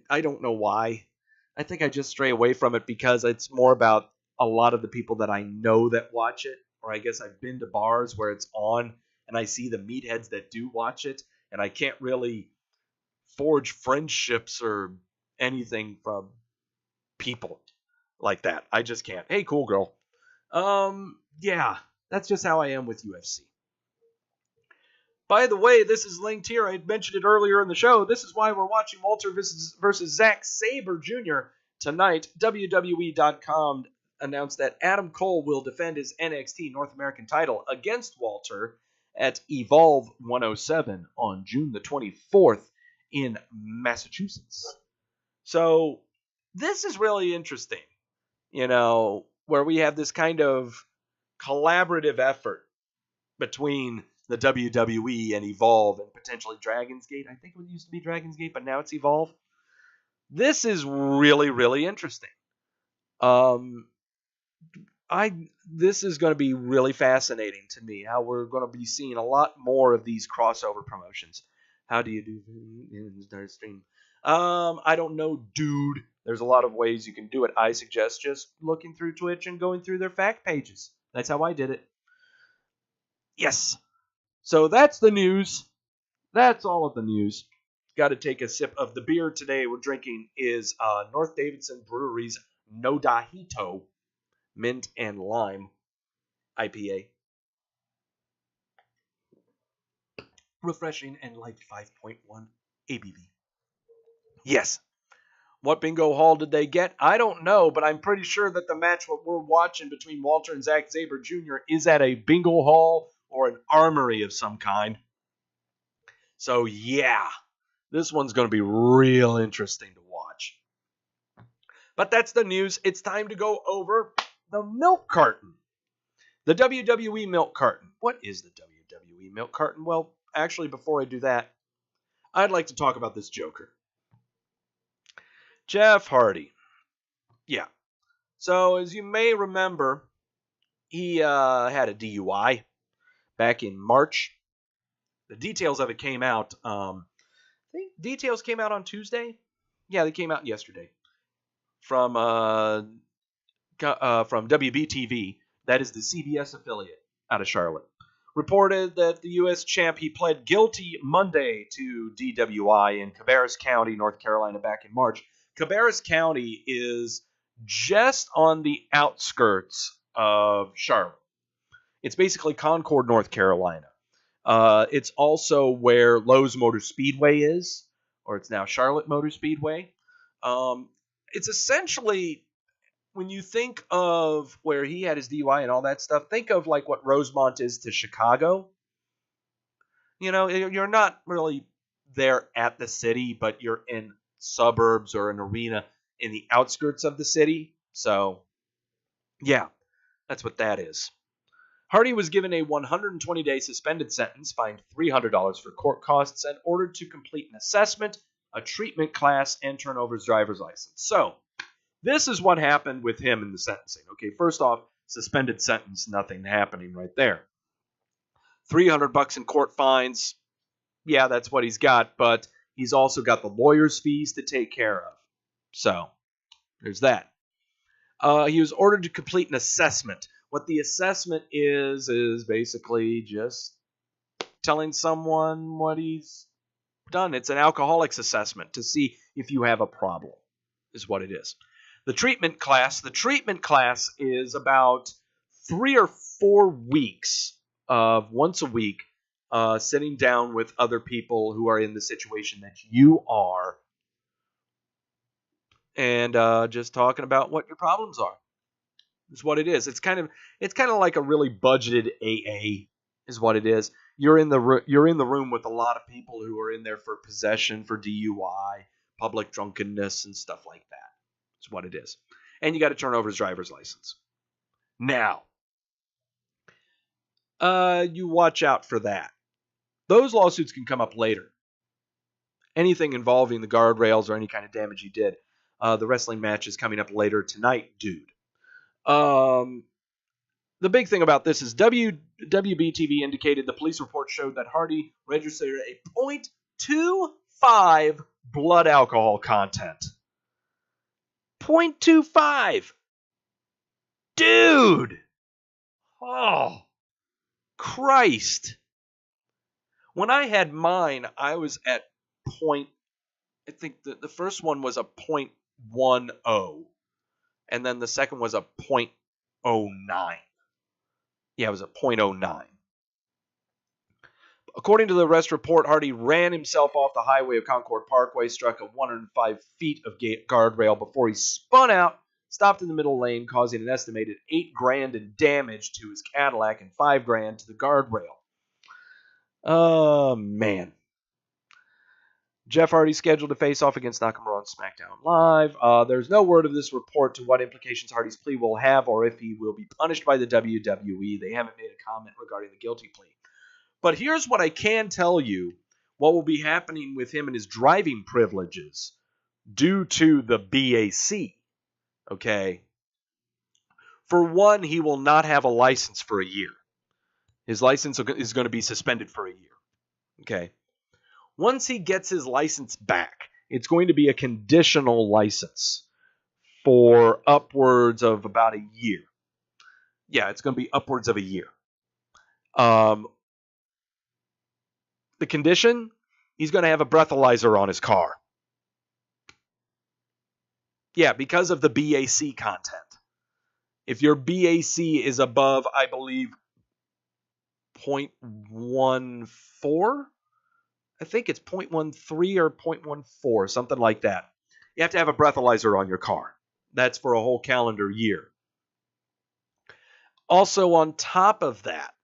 I don't know why. I think I just stray away from it because it's more about a lot of the people that I know that watch it. Or I guess I've been to bars where it's on and I see the meatheads that do watch it. And I can't really forge friendships or anything from people like that. I just can't. Hey, cool girl. Yeah. That's just how I am with UFC. By the way, this is linked here. I had mentioned it earlier in the show. This is why we're watching Walter versus Zack Sabre Jr. tonight. WWE.com announced that Adam Cole will defend his NXT North American title against Walter at Evolve 107 on June the 24th in Massachusetts. So this is really interesting, where we have this kind of collaborative effort between the WWE and Evolve and potentially Dragon's Gate. I think it used to be Dragon's Gate, but now it's Evolve. This is really, really interesting. This is going to be really fascinating to me, how we're going to be seeing a lot more of these crossover promotions. How do you do in the stream? I don't know, dude. There's a lot of ways you can do it. I suggest just looking through Twitch and going through their fact pages. That's how I did it. Yes. So that's the news. That's all of the news. Got to take a sip of the beer today we're drinking is North Davidson Brewery's No Dahito Mint and Lime IPA. Refreshing and light 5.1 ABV. Yes. What bingo hall did they get? I don't know, but I'm pretty sure that the match what we're watching between Walter and Zack Sabre Jr. is at a bingo hall or an armory of some kind. So, yeah, this one's going to be real interesting to watch. But that's the news. It's time to go over the Milk Carton. The WWE Milk Carton. What is the WWE Milk Carton? Well, actually, before I do that, I'd like to talk about this Joker. Jeff Hardy. Yeah. So, as you may remember, he had a DUI back in March. The details of it came out, I think details came out on Tuesday. Yeah, they came out yesterday. From WBTV, that is the CBS affiliate out of Charlotte. Reported that the U.S. champ, he pled guilty Monday to DWI in Cabarrus County, North Carolina, back in March. Cabarrus County is just on the outskirts of Charlotte. It's basically Concord, North Carolina. It's also where Lowe's Motor Speedway is, or it's now Charlotte Motor Speedway. It's essentially when you think of where he had his DUI and all that stuff, think of like what Rosemont is to Chicago. You know, you're not really there at the city, but you're in suburbs or an arena in the outskirts of the city. So, yeah, that's what that is. Hardy was given a 120-day suspended sentence, fined $300 for court costs, and ordered to complete an assessment, a treatment class, and turn over his driver's license. So, this is what happened with him in the sentencing. Okay, first off, suspended sentence, nothing happening right there. $300 in court fines. Yeah, that's what he's got, but he's also got the lawyer's fees to take care of. So, there's that. He was ordered to complete an assessment. What the assessment is basically just telling someone what he's done. It's an alcoholics assessment to see if you have a problem, is what it is. The treatment class is about 3 or 4 weeks of once a week sitting down with other people who are in the situation that you are and just talking about what your problems are. Is what it is. It's kind of like a really budgeted AA is what it is. You're in the room with a lot of people who are in there for possession, for DUI, public drunkenness, and stuff like that. That's what it is. And you got to turn over his driver's license. Now, you watch out for that. Those lawsuits can come up later. Anything involving the guardrails or any kind of damage he did. The wrestling match is coming up later tonight, dude. The big thing about this is WB-TV indicated the police report showed that Hardy registered a .25 blood alcohol content. .25! Dude! Oh, Christ. When I had mine, I was at I think the first one was a .10. And then the second was a .09. Yeah, it was a .09. According to the arrest report, Hardy ran himself off the highway of Concord Parkway, struck a 105 feet of guardrail before he spun out, stopped in the middle lane, causing an estimated $8,000 in damage to his Cadillac and $5,000 to the guardrail. Oh, man. Jeff Hardy scheduled to face off against Nakamura on Smackdown Live. There's no word of this report to what implications Hardy's plea will have or if he will be punished by the WWE. They haven't made a comment regarding the guilty plea. But here's what I can tell you, what will be happening with him and his driving privileges due to the BAC. Okay? For one, he will not have a license for a year. His license is going to be suspended for a year. Okay? Once he gets his license back, it's going to be a conditional license for upwards of about a year. Yeah, it's going to be upwards of a year. The condition, he's going to have a breathalyzer on his car. Yeah, because of the BAC content. If your BAC is above, I believe, 0.14, I think it's 0.13 or 0.14, something like that. You have to have a breathalyzer on your car. That's for a whole calendar year. Also, on top of that,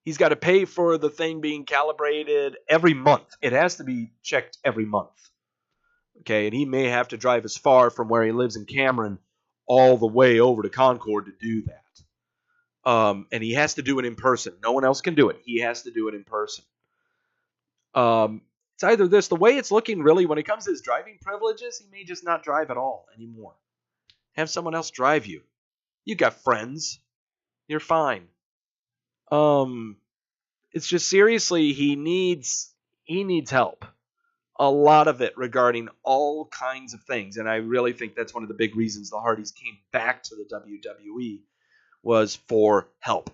he's got to pay for the thing being calibrated every month. It has to be checked every month. Okay, and he may have to drive as far from where he lives in Cameron all the way over to Concord to do that. And he has to do it in person. No one else can do it. He has to do it in person. It's either this, the way it's looking really, when it comes to his driving privileges, he may just not drive at all anymore. Have someone else drive you. You got friends. You're fine. It's just seriously, he needs help. A lot of it regarding all kinds of things. And I really think that's one of the big reasons the Hardys came back to the WWE was for help.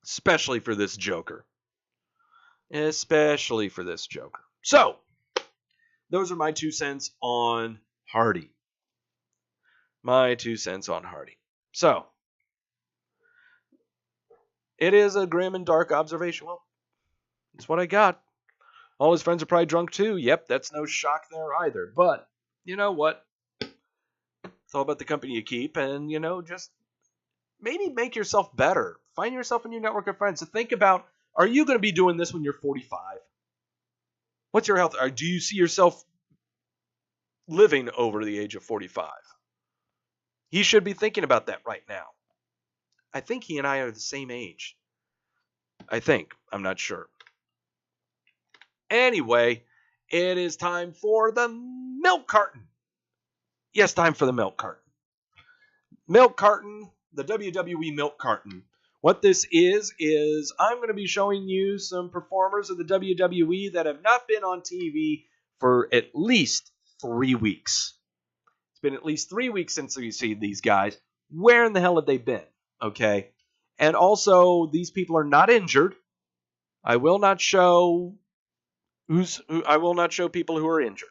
Especially for this Joker. Especially for this Joker. So, those are my 2 cents on Hardy. My 2 cents on Hardy. So, it is a grim and dark observation. Well, that's what I got. All his friends are probably drunk too. Yep, that's no shock there either. But, you know what? It's all about the company you keep, and, just maybe make yourself better. Find yourself a new network of friends. So think about, are you going to be doing this when you're 45? What's your health? Or do you see yourself living over the age of 45? He should be thinking about that right now. I think he and I are the same age. I think. I'm not sure. Anyway, it is time for the milk carton. Yes, time for the milk carton. Milk carton, the WWE Milk Carton. What this is I'm going to be showing you some performers of the WWE that have not been on TV for at least 3 weeks. It's been at least 3 weeks since we've seen these guys. Where in the hell have they been? Okay. And also, these people are not injured. I will not show people who are injured.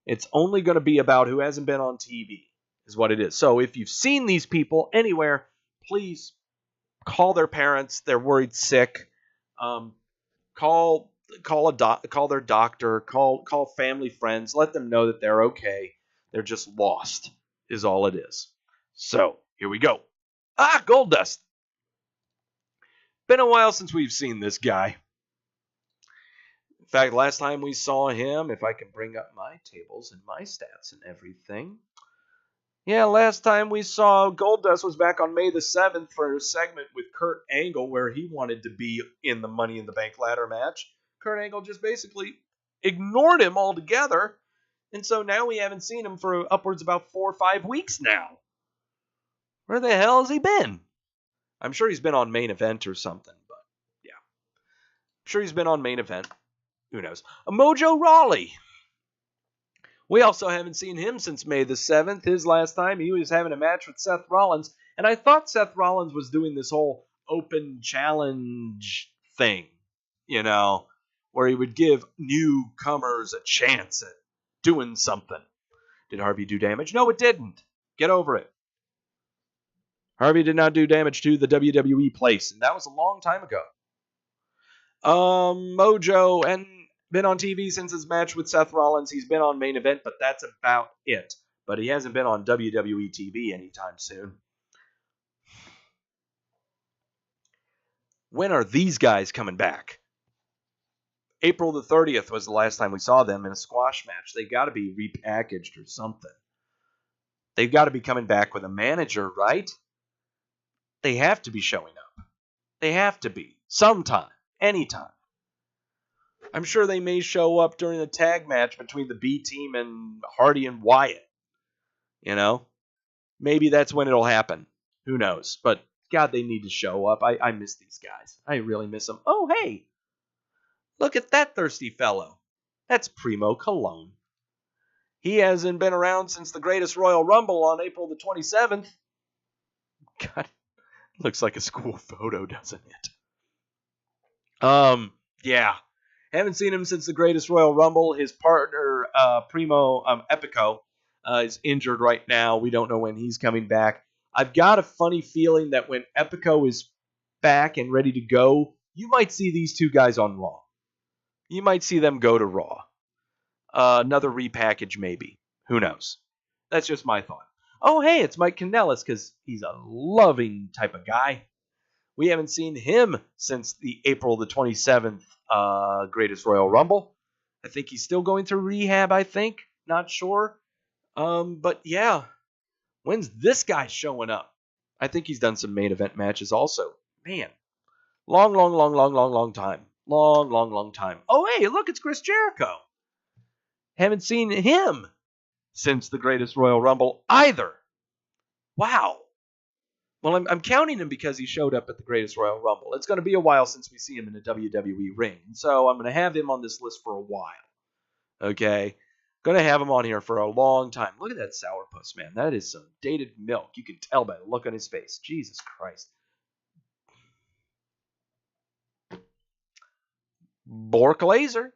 It's only going to be about who hasn't been on TV, is what it is. So if you've seen these people anywhere, please call their parents. They're worried sick. Call their doctor. Call family, friends. Let them know that they're okay. They're just lost, is all it is. So here we go. Goldust. Been a while since we've seen this guy. In fact, last time we saw him, if I can bring up my tables and my stats and everything. Yeah, last time we saw Goldust was back on May the 7th for a segment with Kurt Angle where he wanted to be in the Money in the Bank ladder match. Kurt Angle just basically ignored him altogether. And so now we haven't seen him for upwards about 4 or 5 weeks now. Where the hell has he been? I'm sure he's been on Main Event or something, but yeah. I'm sure he's been on Main Event. Who knows? Mojo Rawley. We also haven't seen him since May the 7th. His last time, he was having a match with Seth Rollins. And I thought Seth Rollins was doing this whole open challenge thing, where he would give newcomers a chance at doing something. Did Harvey do damage? No, it didn't. Get over it. Harvey did not do damage to the WWE place, and that was a long time ago. Mojo, and been on TV since his match with Seth Rollins. He's been on Main Event, but that's about it. But he hasn't been on WWE TV anytime soon. When are these guys coming back? April the 30th was the last time we saw them in a squash match. They got to be repackaged or something. They've got to be coming back with a manager, right? They have to be showing up. They have to be. Sometime. Anytime. I'm sure they may show up during the tag match between the B team and Hardy and Wyatt. Maybe that's when it'll happen. Who knows? But God, they need to show up. I miss these guys. I really miss them. Oh, hey. Look at that thirsty fellow. That's Primo Cologne. He hasn't been around since the Greatest Royal Rumble on April the 27th. God, looks like a school photo, doesn't it? Yeah. Haven't seen him since the Greatest Royal Rumble. His partner, Primo Epico, is injured right now. We don't know when he's coming back. I've got a funny feeling that when Epico is back and ready to go, you might see these two guys on Raw. You might see them go to Raw. Another repackage, maybe. Who knows? That's just my thought. Oh, hey, it's Mike Kanellis, because he's a loving type of guy. We haven't seen him since the April the 27th Greatest Royal Rumble. I think he's still going through rehab, I think. Not sure. But yeah. When's this guy showing up? I think he's done some main event matches also. Man. Long time. Long time. Oh, hey, look, it's Chris Jericho. Haven't seen him since the Greatest Royal Rumble either. Wow. Well, I'm counting him because he showed up at the Greatest Royal Rumble. It's going to be a while since we see him in a WWE ring. So I'm going to have him on this list for a while. Okay? Going to have him on here for a long time. Look at that sourpuss, man. That is some dated milk. You can tell by the look on his face. Jesus Christ. Bork Laser.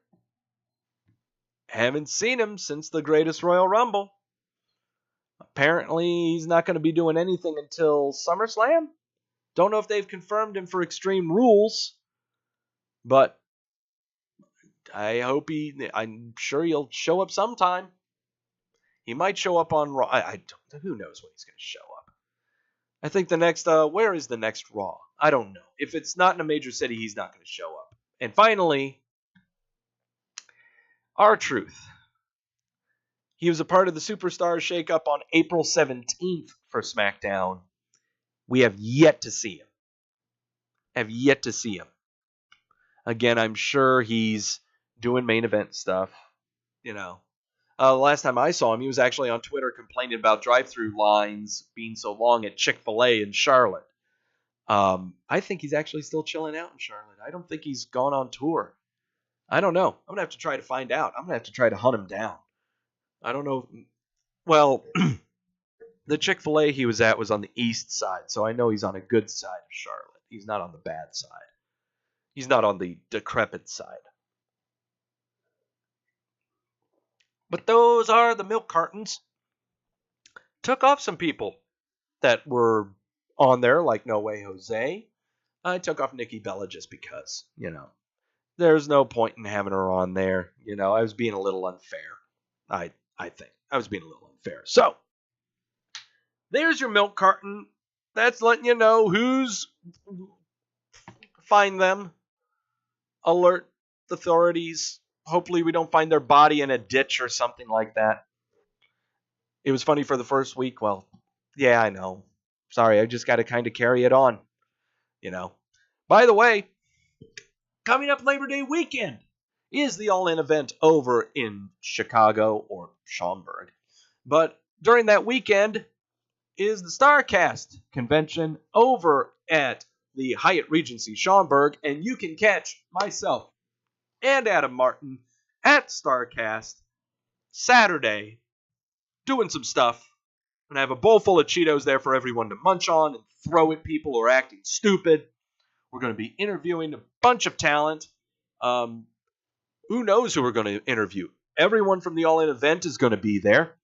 Haven't seen him since the Greatest Royal Rumble. Apparently, he's not going to be doing anything until SummerSlam. Don't know if they've confirmed him for Extreme Rules, but I'm sure he'll show up sometime. He might show up on Raw. I don't, who knows when he's going to show up. I think the next, where is the next Raw? I don't know. If it's not in a major city, he's not going to show up. And finally, R-Truth. He was a part of the Superstars shakeup on April 17th for SmackDown. We have yet to see him. Again, I'm sure he's doing main event stuff. You know. Last time I saw him, he was actually on Twitter complaining about drive-thru lines being so long at Chick-fil-A in Charlotte. I think he's actually still chilling out in Charlotte. I don't think he's gone on tour. I don't know. I'm going to have to try to find out. I'm going to have to try to hunt him down. I don't know. Well, the Chick-fil-A he was at was on the east side, so I know he's on a good side of Charlotte. He's not on the bad side. He's not on the decrepit side. But those are the milk cartons. Took off some people that were on there, like No Way Jose. I took off Nikki Bella just because, there's no point in having her on there. I was being a little unfair. I think. I was being a little unfair. So, there's your milk carton. That's letting you know who's... Find them. Alert the authorities. Hopefully we don't find their body in a ditch or something like that. It was funny for the first week. Well, yeah, I know. Sorry, I just got to kind of carry it on. By the way, coming up Labor Day weekend is the All-In event over in Chicago or Schaumburg. But during that weekend is the StarCast convention over at the Hyatt Regency Schaumburg, and you can catch myself and Adam Martin at StarCast Saturday doing some stuff. I'm going to have a bowl full of Cheetos there for everyone to munch on and throw at people who are acting stupid. We're going to be interviewing a bunch of talent. Who knows who we're going to interview? Everyone from the All-In event is going to be there.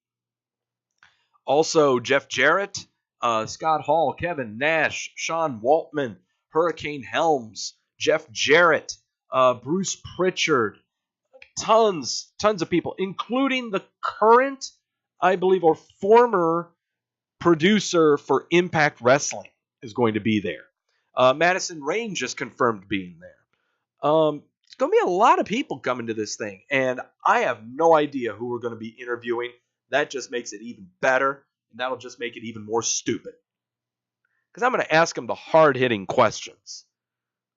Also, Jeff Jarrett, Scott Hall, Kevin Nash, Sean Waltman, Hurricane Helms, Jeff Jarrett, Bruce Pritchard, tons of people, including the current, I believe, or former producer for Impact Wrestling is going to be there. Madison Rain just confirmed being there. It's going to be a lot of people coming to this thing, and I have no idea who we're going to be interviewing. That just makes it even better, and that'll just make it even more stupid. Because I'm going to ask them the hard-hitting questions.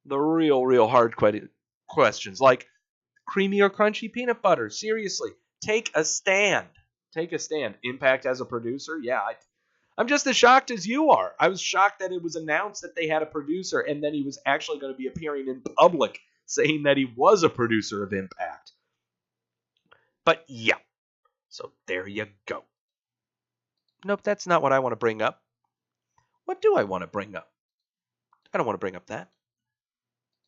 The real hard questions, like creamy or crunchy peanut butter. Seriously, take a stand. Take a stand. Impact as a producer? Yeah, I'm just as shocked as you are. I was shocked that it was announced that they had a producer, and then he was actually going to be appearing in public saying that he was a producer of Impact. But yeah, so there you go. Nope, that's not what I want to bring up. What do I want to bring up? I don't want to bring up that.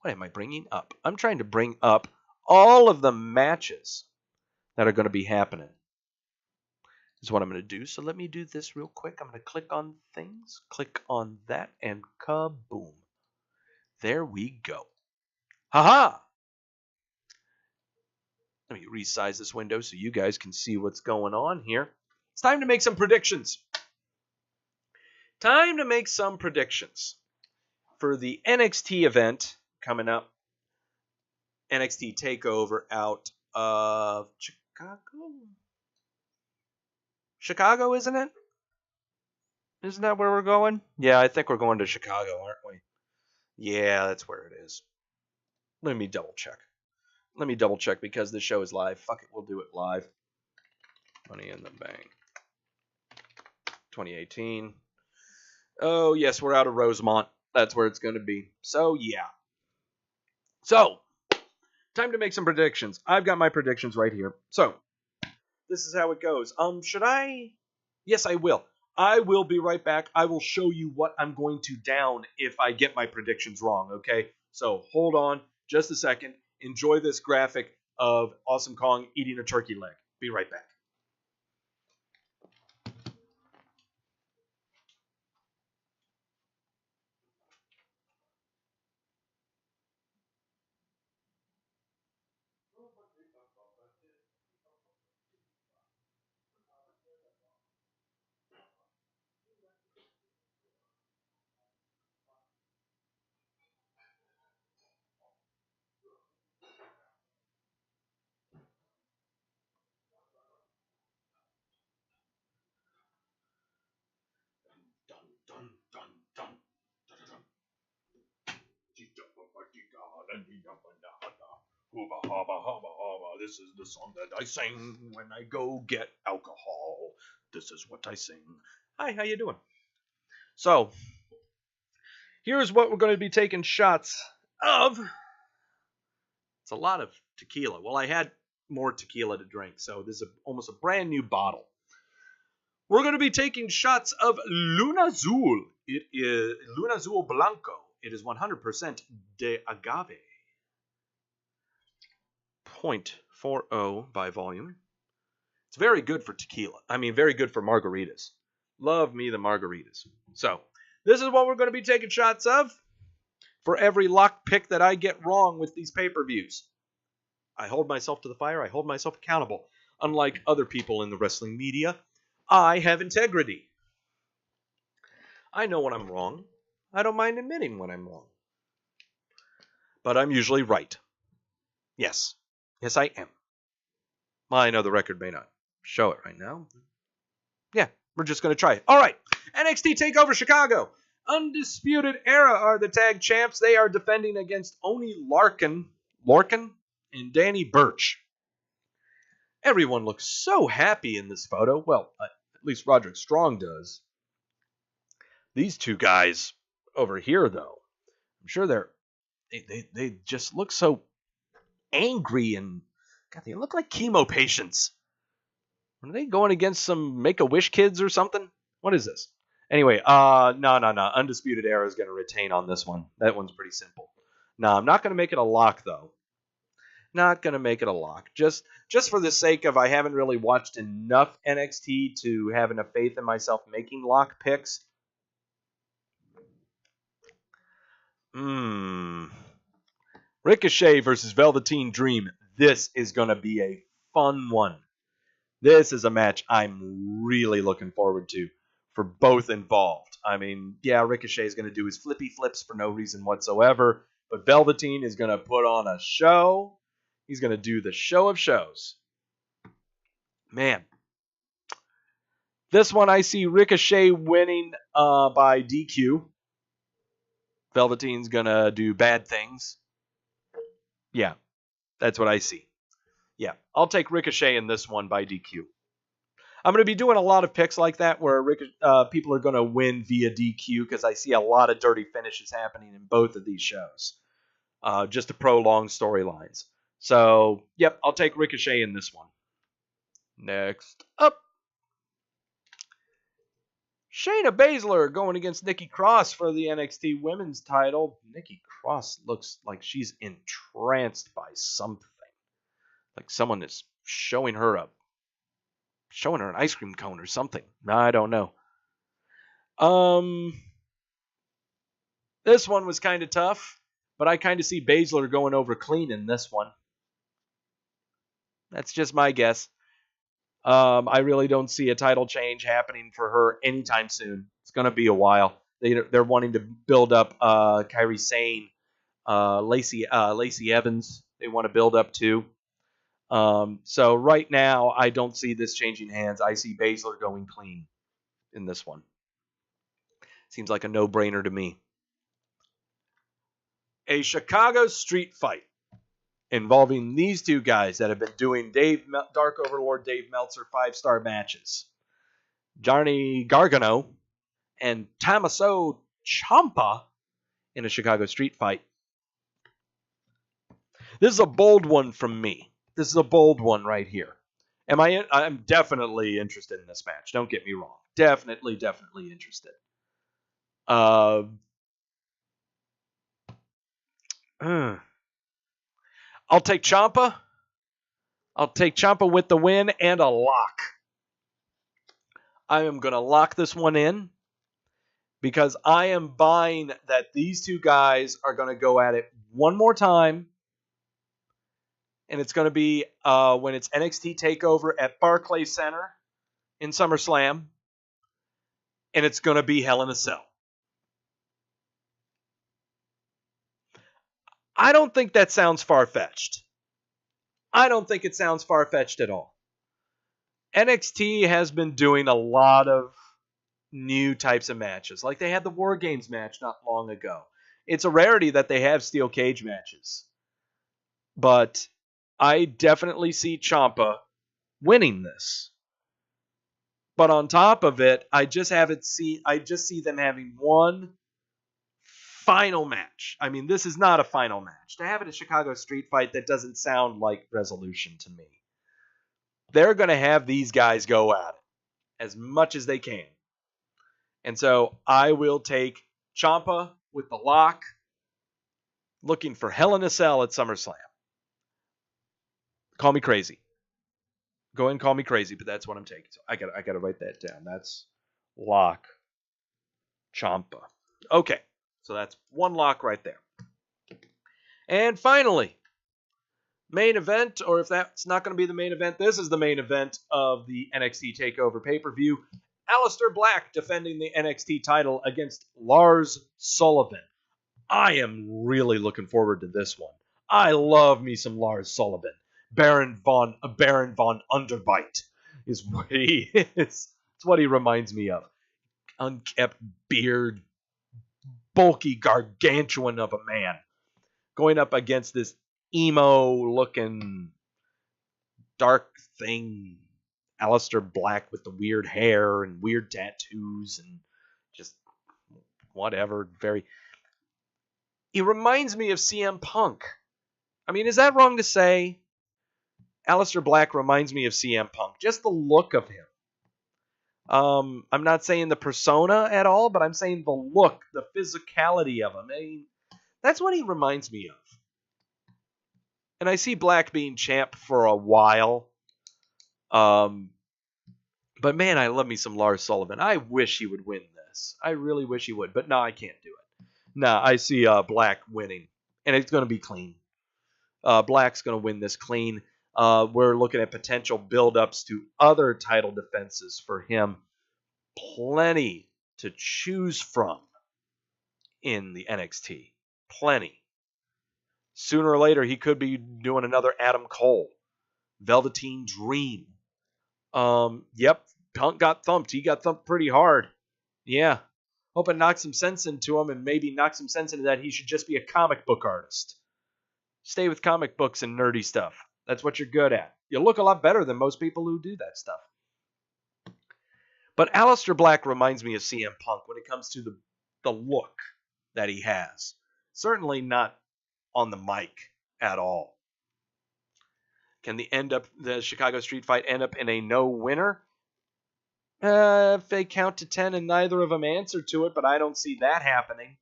What am I bringing up? I'm trying to bring up all of the matches that are going to be happening. This is what I'm going to do. So let me do this real quick. I'm going to click on things, click on that, and kaboom. There we go. Haha! Let me resize this window so you guys can see what's going on here. It's time to make some predictions. Time to make some predictions for the NXT event coming up. NXT Takeover out of Chicago? Chicago, isn't it? Isn't that where we're going? Yeah, I think we're going to Chicago, aren't we? Yeah, that's where it is. Let me double check because the show is live. Fuck it, we'll do it live. Money in the Bank 2018. Oh, yes, we're out of Rosemont. That's where it's going to be. So, yeah. So, time to make some predictions. I've got my predictions right here. So, this is how it goes. Should I? Yes, I will. I will be right back. I will show you what I'm going to down if I get my predictions wrong, okay? So, hold on just a second. Enjoy this graphic of Awesome Kong eating a turkey leg. Be right back. This is the song that I sing when I go get alcohol. This is what I sing. Hi, how you doing? So, here's what we're going to be taking shots of. It's a lot of tequila. Well, I had more tequila to drink, so this is almost a brand new bottle. We're going to be taking shots of Luna Azul. It is Luna Azul Blanco. It is 100% de agave. 0.40 by volume. It's very good for tequila. I mean, very good for margaritas. Love me the margaritas. So, this is what we're going to be taking shots of for every lock pick that I get wrong with these pay-per-views. I hold myself to the fire. I hold myself accountable. Unlike other people in the wrestling media, I have integrity. I know when I'm wrong. I don't mind admitting when I'm wrong. But I'm usually right. Yes. Yes, I am. I know the record may not show it right now. Yeah, we're just going to try it. All right. NXT TakeOver Chicago. Undisputed Era are the tag champs. They are defending against Oney Lorcan and Danny Burch. Everyone looks so happy in this photo. Well, at least Roderick Strong does. These two guys over here, though, I'm sure they just look so angry and God, they look like chemo patients. Are they going against some Make-A-Wish kids or something? What is this? Anyway, no. Undisputed Era is going to retain on this one. That one's pretty simple. No, I'm not going to make it a lock, though. Not going to make it a lock. Just for the sake of I haven't really watched enough NXT to have enough faith in myself making lock picks. Ricochet versus Velveteen Dream. This is going to be a fun one. This is a match I'm really looking forward to for both involved. I mean, yeah, Ricochet is going to do his flippy flips for no reason whatsoever, but Velveteen is going to put on a show. He's going to do the show of shows. Man. This one I see Ricochet winning by DQ. Velveteen's going to do bad things. Yeah, that's what I see. Yeah, I'll take Ricochet in this one by DQ. I'm going to be doing a lot of picks like that where people are going to win via DQ because I see a lot of dirty finishes happening in both of these shows. Just to prolong storylines. So, yep, I'll take Ricochet in this one. Next up. Shayna Baszler going against Nikki Cross for the NXT Women's title. Nikki Cross looks like she's entranced by something. Like someone is showing her an ice cream cone or something. I don't know. This one was kind of tough, but I kind of see Baszler going over clean in this one. That's just my guess. I really don't see a title change happening for her anytime soon. It's going to be a while. They're wanting to build up Kairi Sane, Lacey Evans. They want to build up too. So right now, I don't see this changing hands. I see Baszler going clean in this one. Seems like a no-brainer to me. A Chicago street fight involving these two guys that have been doing Dark Overlord Dave Meltzer 5-star matches. Johnny Gargano and Tommaso Ciampa in a Chicago street fight. This is a bold one from me. This is a bold one right here. I'm definitely interested in this match. Don't get me wrong. Definitely interested. I'll take Ciampa. I'll take Ciampa with the win and a lock. I am going to lock this one in because I am buying that these two guys are going to go at it one more time. And it's going to be when it's NXT TakeOver at Barclays Center in SummerSlam. And it's going to be Hell in a Cell. I don't think that sounds far-fetched. I don't think it sounds far-fetched at all. NXT has been doing a lot of new types of matches. Like they had the War Games match not long ago. It's a rarity that they have steel cage matches. But I definitely see Ciampa winning this. But on top of it, I just see them having one final match. I mean, this is not a final match. To have it a Chicago street fight, that doesn't sound like resolution to me. They're going to have these guys go at it as much as they can. And so I will take Ciampa with the lock, looking for Hell in a Cell at SummerSlam. Call me crazy. Go ahead and call me crazy, but that's what I'm taking. So I gotta write that down. That's lock Ciampa. Okay, so that's one lock right there. And finally, main event, or if that's not going to be the main event, this is the main event of the NXT TakeOver pay-per-view. Aleister Black defending the NXT title against Lars Sullivan. I am really looking forward to this one. I love me some Lars Sullivan. Baron von Underbite is what he is. It's what he reminds me of. Unkempt beard, bulky gargantuan of a man, going up against this emo-looking dark thing, Aleister Black with the weird hair and weird tattoos and just whatever. He reminds me of CM Punk. I mean, is that wrong to say? Aleister Black reminds me of CM Punk. Just the look of him. I'm not saying the persona at all, but I'm saying the look, the physicality of him. I mean, that's what he reminds me of. And I see Black being champ for a while. But man, I love me some Lars Sullivan. I wish he would win this. I really wish he would. But no, I can't do it. No, I see Black winning. And it's going to be clean. Black's going to win this clean. We're looking at potential build-ups to other title defenses for him. Plenty to choose from in the NXT. Plenty. Sooner or later, he could be doing another Adam Cole. Velveteen Dream. Yep, Punk got thumped. He got thumped pretty hard. Yeah. Hope it knocks some sense into him, and maybe knocks some sense into that he should just be a comic book artist. Stay with comic books and nerdy stuff. That's what you're good at. You look a lot better than most people who do that stuff. But Aleister Black reminds me of CM Punk when it comes to the look that he has. Certainly not on the mic at all. Can the Chicago street fight end up in a no-winner? If they count to 10 and neither of them answer to it, but I don't see that happening.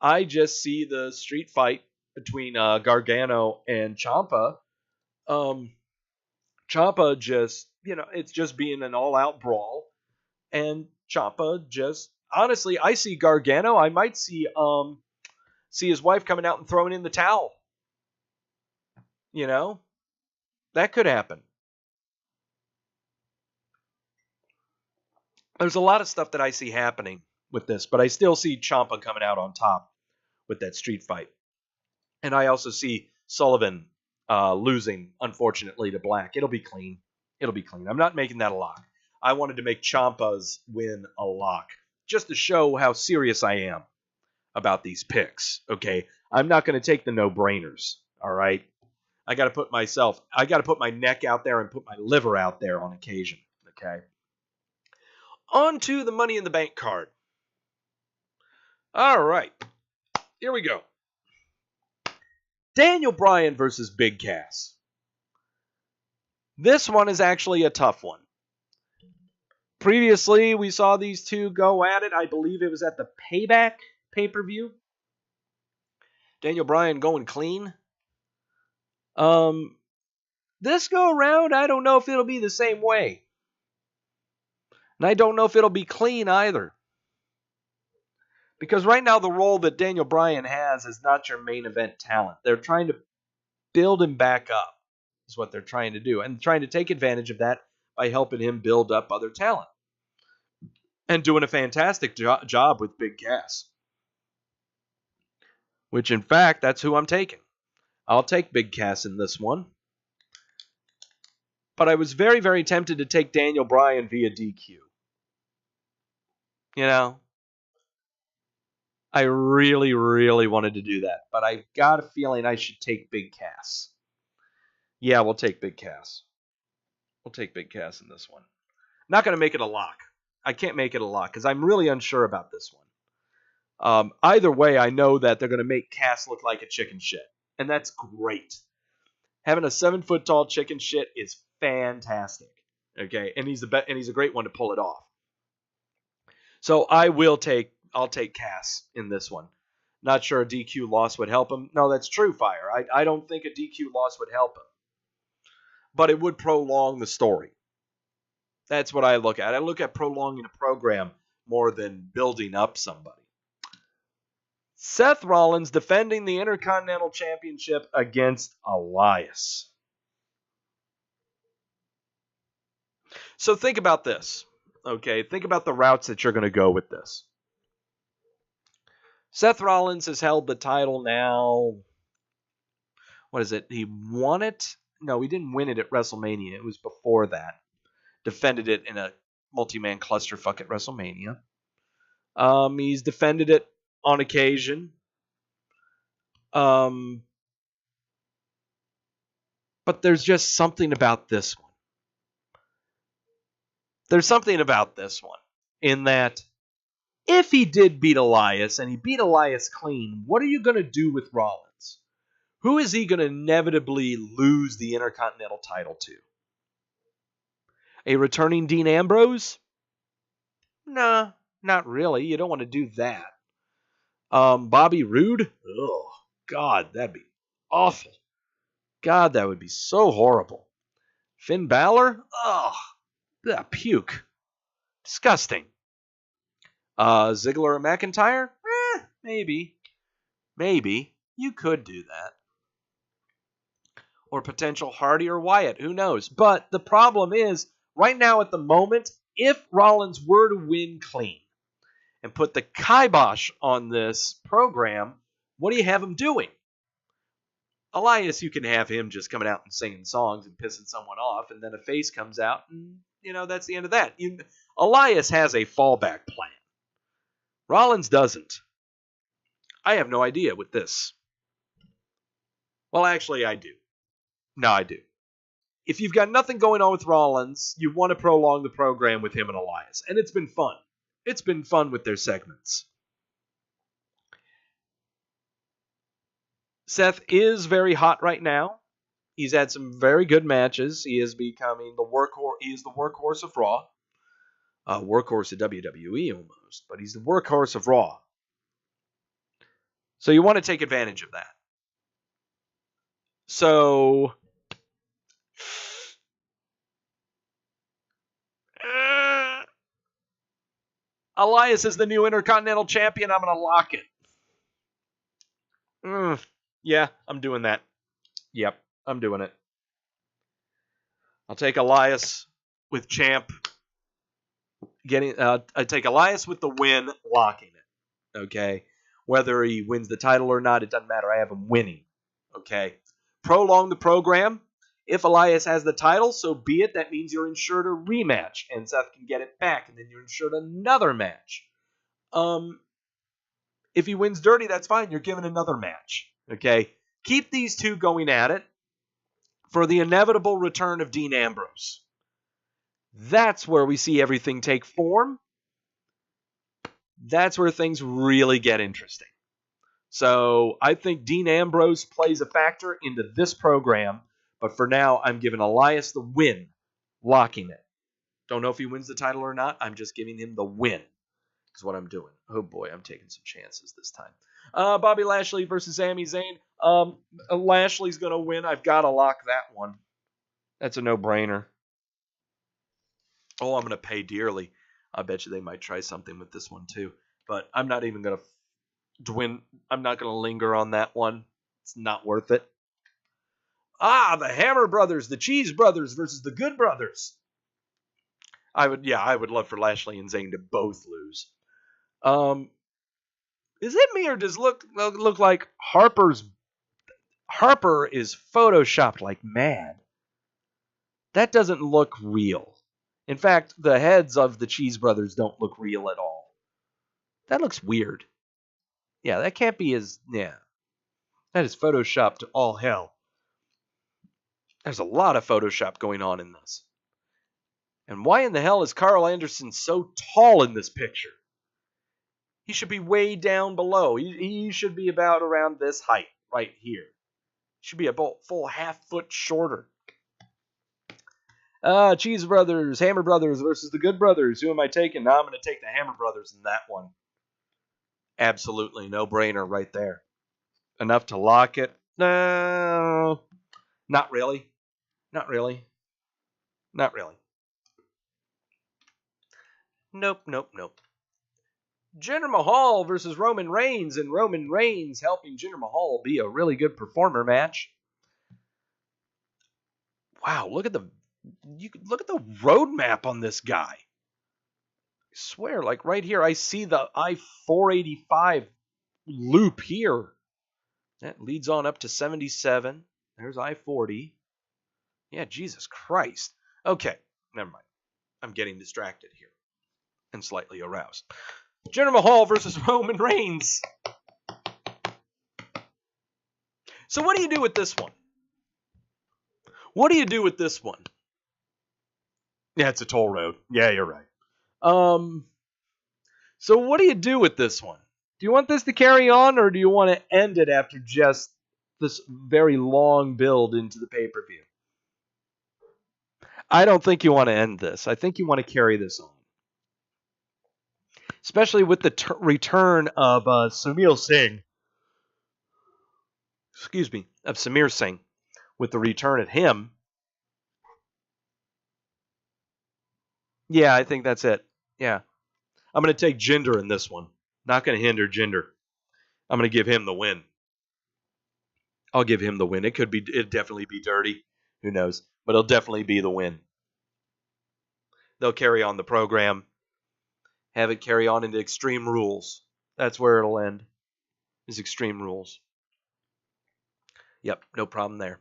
I just see the street fight between Gargano and Ciampa. Ciampa just, it's just being an all-out brawl. And Ciampa just, honestly, I see Gargano. I might see his wife coming out and throwing in the towel. That could happen. There's a lot of stuff that I see happening with this, but I still see Ciampa coming out on top with that street fight. And I also see Sullivan losing, unfortunately, to Black. It'll be clean. I'm not making that a lock. I wanted to make Ciampa's win a lock, just to show how serious I am about these picks, okay? I'm not going to take the no-brainers, all right? I got to put my neck out there and put my liver out there on occasion, okay? On to the Money in the Bank card. All right, here we go. Daniel Bryan versus Big Cass. This one is actually a tough one. Previously, we saw these two go at it. I believe it was at the Payback pay-per-view. Daniel Bryan going clean. This go around, I don't know if it'll be the same way. And I don't know if it'll be clean either. Because right now the role that Daniel Bryan has is not your main event talent. They're trying to build him back up, is what they're trying to do. And trying to take advantage of that by helping him build up other talent. And doing a fantastic job with Big Cass. Which, in fact, that's who I'm taking. I'll take Big Cass in this one. But I was very, very tempted to take Daniel Bryan via DQ. I really, really wanted to do that, but I've got a feeling I should take Big Cass. Yeah, we'll take Big Cass. We'll take Big Cass in this one. Not going to make it a lock. I can't make it a lock because I'm really unsure about this one. Either way, I know that they're going to make Cass look like a chicken shit, and that's great. Having a 7-foot tall chicken shit is fantastic. Okay, and he's a great one to pull it off. So I'll take Cass in this one. Not sure a DQ loss would help him. No, that's true, Fire. I don't think a DQ loss would help him. But it would prolong the story. That's what I look at. I look at prolonging a program more than building up somebody. Seth Rollins defending the Intercontinental Championship against Elias. So think about this. Okay, think about the routes that you're going to go with this. Seth Rollins has held the title now. What is it? He won it? No, he didn't win it at WrestleMania. It was before that. Defended it in a multi-man clusterfuck at WrestleMania. He's defended it on occasion. But there's just something about this one. There's something about this one in that if he did beat Elias and he beat Elias clean, what are you going to do with Rollins? Who is he going to inevitably lose the Intercontinental title to? A returning Dean Ambrose? Nah, not really. You don't want to do that. Bobby Roode? Oh, God, that'd be awful. God, that would be so horrible. Finn Balor? Oh, puke. Disgusting. Ziggler or McIntyre? Maybe. Maybe. You could do that. Or potential Hardy or Wyatt. Who knows? But the problem is, right now at the moment, if Rollins were to win clean and put the kibosh on this program, what do you have him doing? Elias, you can have him just coming out and singing songs and pissing someone off, and then a face comes out, and, that's the end of that. Elias has a fallback plan. Rollins doesn't. I have no idea with this. Well, actually, I do. No, I do. If you've got nothing going on with Rollins, you want to prolong the program with him and Elias. And it's been fun. It's been fun with their segments. Seth is very hot right now. He's had some very good matches. He is becoming the workhorse. He is the workhorse of Raw. Workhorse of WWE almost, but he's the workhorse of Raw. So you want to take advantage of that. So Elias is the new Intercontinental Champion. I'm going to lock it. Yeah, I'm doing that. Yep, I'm doing it. I'll take Elias with champ. I take Elias with the win, locking it. Okay? Whether he wins the title or not, it doesn't matter. I have him winning. Okay? Prolong the program. If Elias has the title, so be it. That means you're insured a rematch, and Seth can get it back, and then you're insured another match. If he wins dirty, that's fine. You're given another match. Okay? Keep these two going at it for the inevitable return of Dean Ambrose. That's where we see everything take form. That's where things really get interesting. So I think Dean Ambrose plays a factor into this program, but for now, I'm giving Elias the win, locking it. Don't know if he wins the title or not. I'm just giving him the win, is what I'm doing. Oh boy, I'm taking some chances this time. Bobby Lashley versus Sami Zayn. Lashley's going to win. I've got to lock that one. That's a no-brainer. Oh, I'm going to pay dearly. I bet you they might try something with this one too. But I'm not even going to I'm not going to linger on that one. It's not worth it. The Hammer Brothers, the Cheese Brothers versus the Good Brothers. I would love for Lashley and Zayn to both lose. Is it me or does it look like Harper is photoshopped like mad? That doesn't look real. In fact, the heads of the Cheese Brothers don't look real at all. That looks weird. Yeah, that can't be his... Yeah. That is Photoshopped to all hell. There's a lot of Photoshop going on in this. And why in the hell is Carl Anderson so tall in this picture? He should be way down below. He should be about around this height right here. Should be a full half foot shorter. Cheese Brothers, Hammer Brothers versus the Good Brothers. Who am I taking? Now I'm going to take the Hammer Brothers in that one. Absolutely no brainer right there. Enough to lock it? No. Not really. Not really. Not really. Nope. Jinder Mahal versus Roman Reigns, and Roman Reigns helping Jinder Mahal be a really good performer match. Wow, look at the roadmap on this guy. I swear, like right here, I see the I-485 loop here. That leads on up to 77. There's I-40. Yeah, Jesus Christ. Okay, never mind. I'm getting distracted here and slightly aroused. Jinder Mahal versus Roman Reigns. So what do you do with this one? What do you do with this one? Yeah, it's a toll road. Yeah, you're right. So what do you do with this one? Do you want this to carry on, or do you want to end it after just this very long build into the pay-per-view? I don't think you want to end this. I think you want to carry this on. Especially with the return of Samir Singh. Excuse me, of Samir Singh. With the return of him. Yeah, I think that's it. Yeah. I'm going to take Jinder in this one. Not going to hinder Jinder. I'm going to give him the win. I'll give him the win. It'd definitely be dirty. Who knows? But it'll definitely be the win. They'll carry on the program. Have it carry on into Extreme Rules. That's where it'll end. Is Extreme Rules. Yep, no problem there.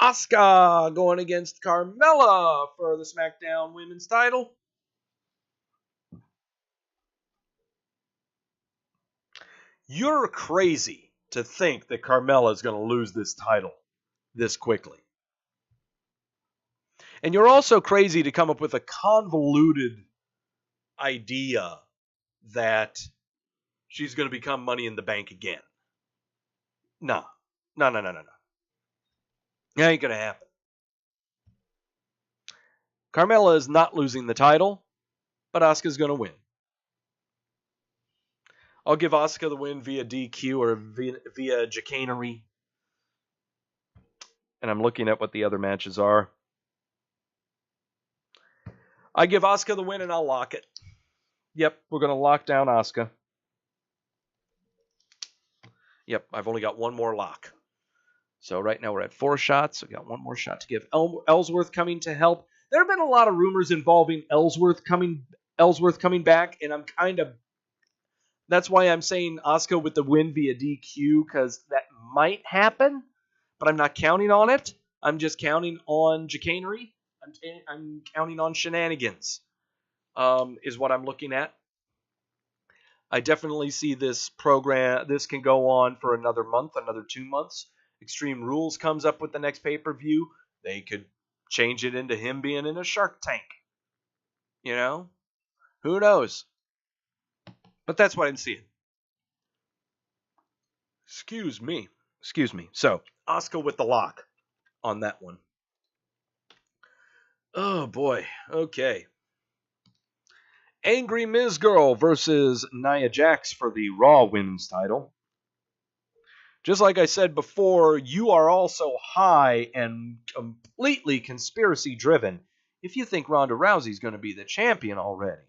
Asuka going against Carmella for the SmackDown Women's title. You're crazy to think that Carmella is going to lose this title this quickly. And you're also crazy to come up with a convoluted idea that she's going to become Money in the Bank again. No. That ain't going to happen. Carmella is not losing the title, but Asuka's going to win. I'll give Asuka the win via DQ or via chicanery. And I'm looking at what the other matches are. I give Asuka the win and I'll lock it. Yep, we're going to lock down Asuka. Yep, I've only got one more lock. So right now we're at 4 shots. We've got one more shot to give. Ellsworth coming to help. There have been a lot of rumors involving Ellsworth coming back, and I'm kind of... That's why I'm saying Asuka with the win via DQ, because that might happen, but I'm not counting on it. I'm just counting on chicanery. I'm counting on shenanigans, is what I'm looking at. I definitely see this program. This can go on for another month, another 2 months. Extreme Rules comes up with the next pay-per-view. They could change it into him being in a Shark Tank. You know? Who knows? But that's what I'm seeing. Excuse me. So, Asuka with the lock on that one. Oh, boy. Okay. Angry Miz Girl versus Nia Jax for the Raw Women's title. Just like I said before, you are also high and completely conspiracy driven if you think Ronda Rousey's going to be the champion already.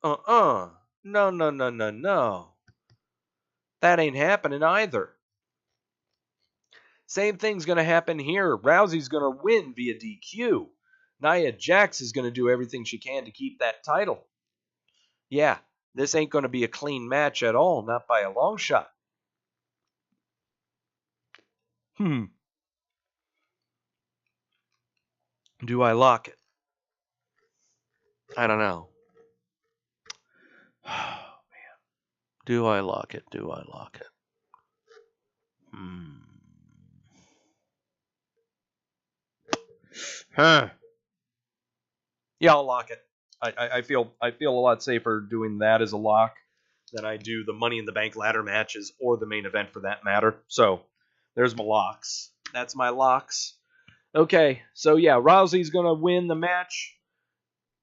No. That ain't happening either. Same thing's going to happen here. Rousey's going to win via DQ. Nia Jax is going to do everything she can to keep that title. Yeah, this ain't going to be a clean match at all, not by a long shot. Do I lock it? I don't know. Oh, man. Do I lock it? Do I lock it? Huh. Yeah, I'll lock it. I feel a lot safer doing that as a lock than I do the Money in the Bank ladder matches or the main event for that matter. So there's my locks. That's my locks. Okay, so yeah, Rousey's gonna win the match.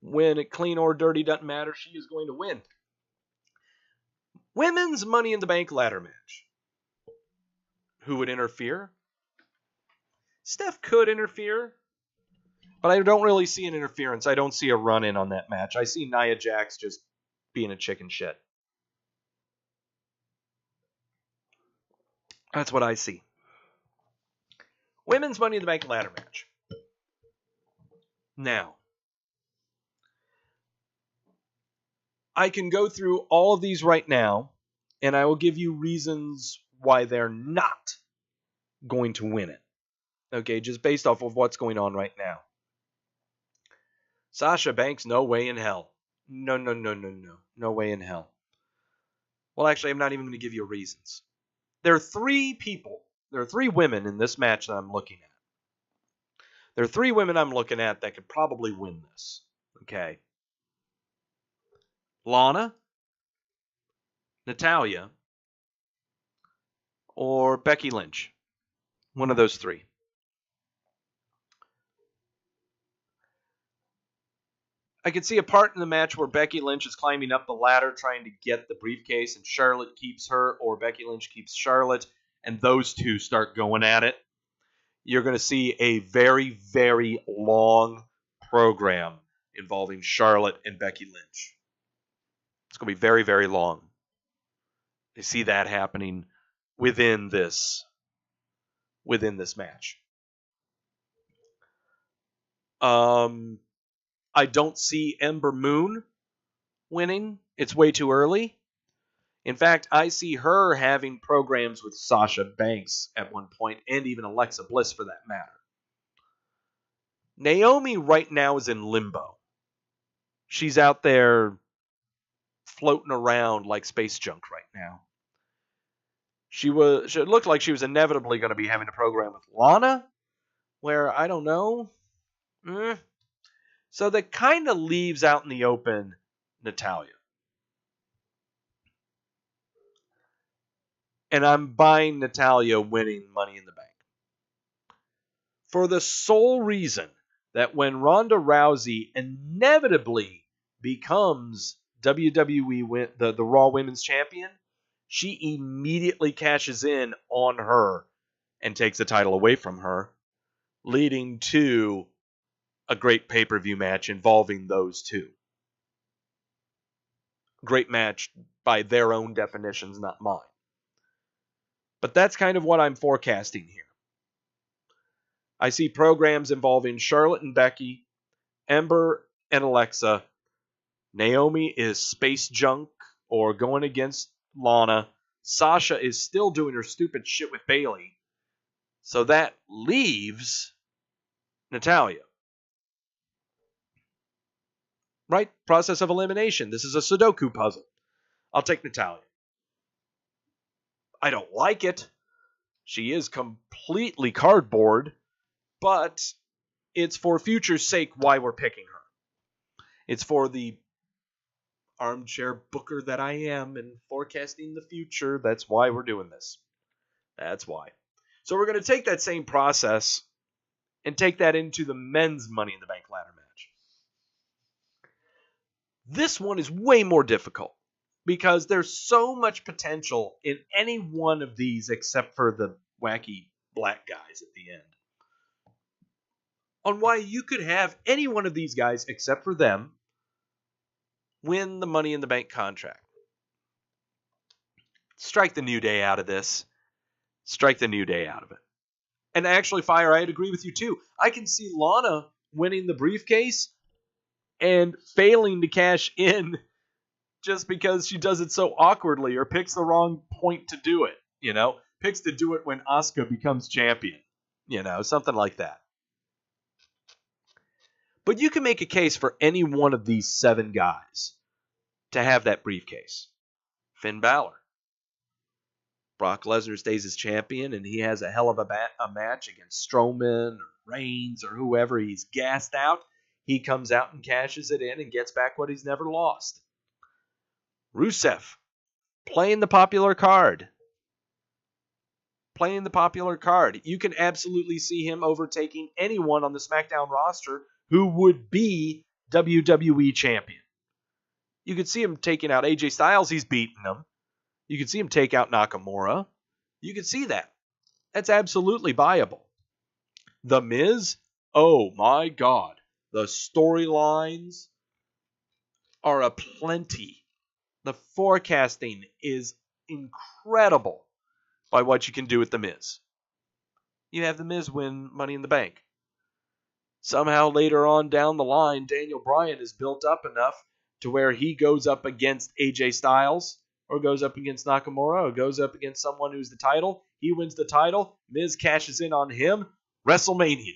Win it clean or dirty, doesn't matter. She is going to win. Women's Money in the Bank ladder match. Who would interfere? Steph could interfere, but I don't really see an interference. I don't see a run-in on that match. I see Nia Jax just being a chicken shit. That's what I see. Women's Money in the Bank ladder match. Now, I can go through all of these right now, and I will give you reasons why they're not going to win it. Okay, just based off of what's going on right now. Sasha Banks, no way in hell. No. No way in hell. Well, actually, I'm not even going to give you reasons. There are three people. There are three women in this match that I'm looking at. There are three women I'm looking at that could probably win this. Okay. Lana, Natalya, or Becky Lynch. One of those three. I could see a part in the match where Becky Lynch is climbing up the ladder trying to get the briefcase and Charlotte keeps her, or Becky Lynch keeps Charlotte, and those two start going at it. You're going to see a very, very long program involving Charlotte and Becky Lynch. It's going to be very, very long. I see that happening within this match. I don't see Ember Moon winning. It's way too early. In fact, I see her having programs with Sasha Banks at one point, and even Alexa Bliss for that matter. Naomi right now is in limbo. She's out there floating around like space junk right now. It looked like she was inevitably going to be having a program with Lana, where I don't know. So that kind of leaves out in the open Natalya. And I'm buying Natalya winning Money in the Bank. For the sole reason that when Ronda Rousey inevitably becomes WWE the Raw Women's Champion, she immediately cashes in on her and takes the title away from her, leading to a great pay-per-view match involving those two. Great match by their own definitions, not mine. But that's kind of what I'm forecasting here. I see programs involving Charlotte and Becky, Ember and Alexa. Naomi is space junk or going against Lana. Sasha is still doing her stupid shit with Bayley. So that leaves Natalya. Right? Process of elimination. This is a Sudoku puzzle. I'll take Natalya. I don't like it. She is completely cardboard, but it's for future's sake why we're picking her. It's for the armchair booker that I am and forecasting the future. That's why we're doing this. That's why. So we're going to take that same process and take that into the men's Money in the Bank ladder match. This one is way more difficult because there's so much potential in any one of these except for the wacky black guys at the end. On why you could have any one of these guys except for them win the Money in the Bank contract. Strike the New Day out of this. Strike the New Day out of it. And actually, Fire, I'd agree with you too. I can see Lana winning the briefcase and failing to cash in just because she does it so awkwardly or picks the wrong point to do it. Picks to do it when Asuka becomes champion. Something like that. But you can make a case for any one of these 7 guys to have that briefcase. Finn Balor. Brock Lesnar stays as champion, and he has a hell of a match against Strowman or Reigns or whoever. He's gassed out. He comes out and cashes it in and gets back what he's never lost. Rusev, playing the popular card. You can absolutely see him overtaking anyone on the SmackDown roster who would be WWE champion. You could see him taking out AJ Styles. He's beating him. You could see him take out Nakamura. You could see that. That's absolutely viable. The Miz, oh my God. The storylines are aplenty. The forecasting is incredible by what you can do with The Miz. You have The Miz win Money in the Bank. Somehow later on down the line, Daniel Bryan is built up enough to where he goes up against AJ Styles, or goes up against Nakamura, or goes up against someone who's the title. He wins the title. Miz cashes in on him. WrestleMania.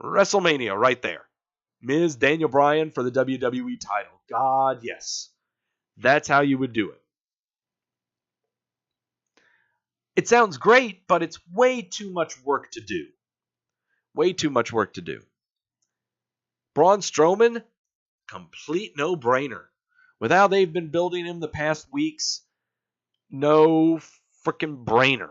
WrestleMania right there. Miz, Daniel Bryan for the WWE title. God, yes. That's how you would do it. It sounds great, but it's way too much work to do. Way too much work to do. Braun Strowman, complete no-brainer. With how they've been building him the past weeks, no freaking brainer.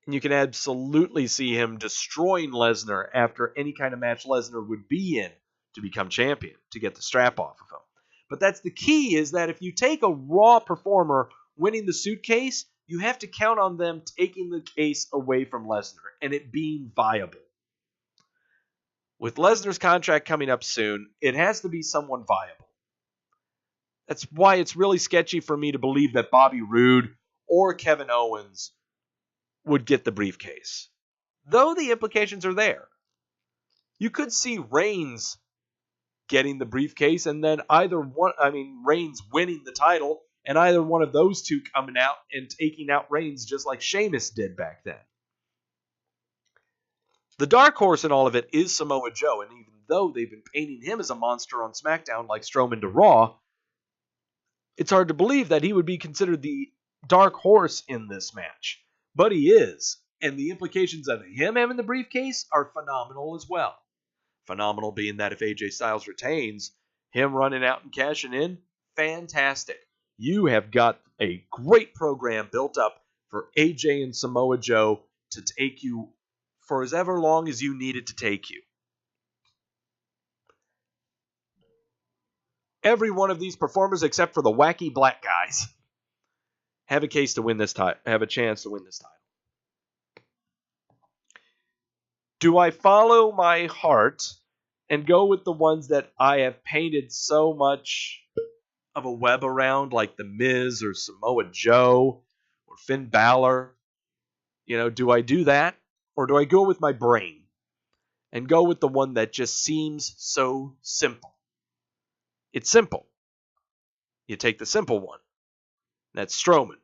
And you can absolutely see him destroying Lesnar after any kind of match Lesnar would be in to become champion, to get the strap off of him. But that's the key, is that if you take a Raw performer winning the suitcase, you have to count on them taking the case away from Lesnar and it being viable. With Lesnar's contract coming up soon, it has to be someone viable. That's why it's really sketchy for me to believe that Bobby Roode or Kevin Owens would get the briefcase. Though the implications are there. You could see Reigns getting the briefcase and then Reigns winning the title and either one of those two coming out and taking out Reigns just like Sheamus did back then. The dark horse in all of it is Samoa Joe, and even though they've been painting him as a monster on SmackDown like Strowman to Raw, it's hard to believe that he would be considered the dark horse in this match. But he is, and the implications of him having the briefcase are phenomenal as well. Phenomenal being that if AJ Styles retains, him running out and cashing in, fantastic. You have got a great program built up for AJ and Samoa Joe to take you for as ever long as you need it to take you. Every one of these performers, except for the wacky black guys, have a case to win this title. Have a chance to win this title. Do I follow my heart and go with the ones that I have painted so much of a web around, like The Miz or Samoa Joe or Finn Balor? Do I do that? Or do I go with my brain and go with the one that just seems so simple? It's simple. You take the simple one. That's Strowman.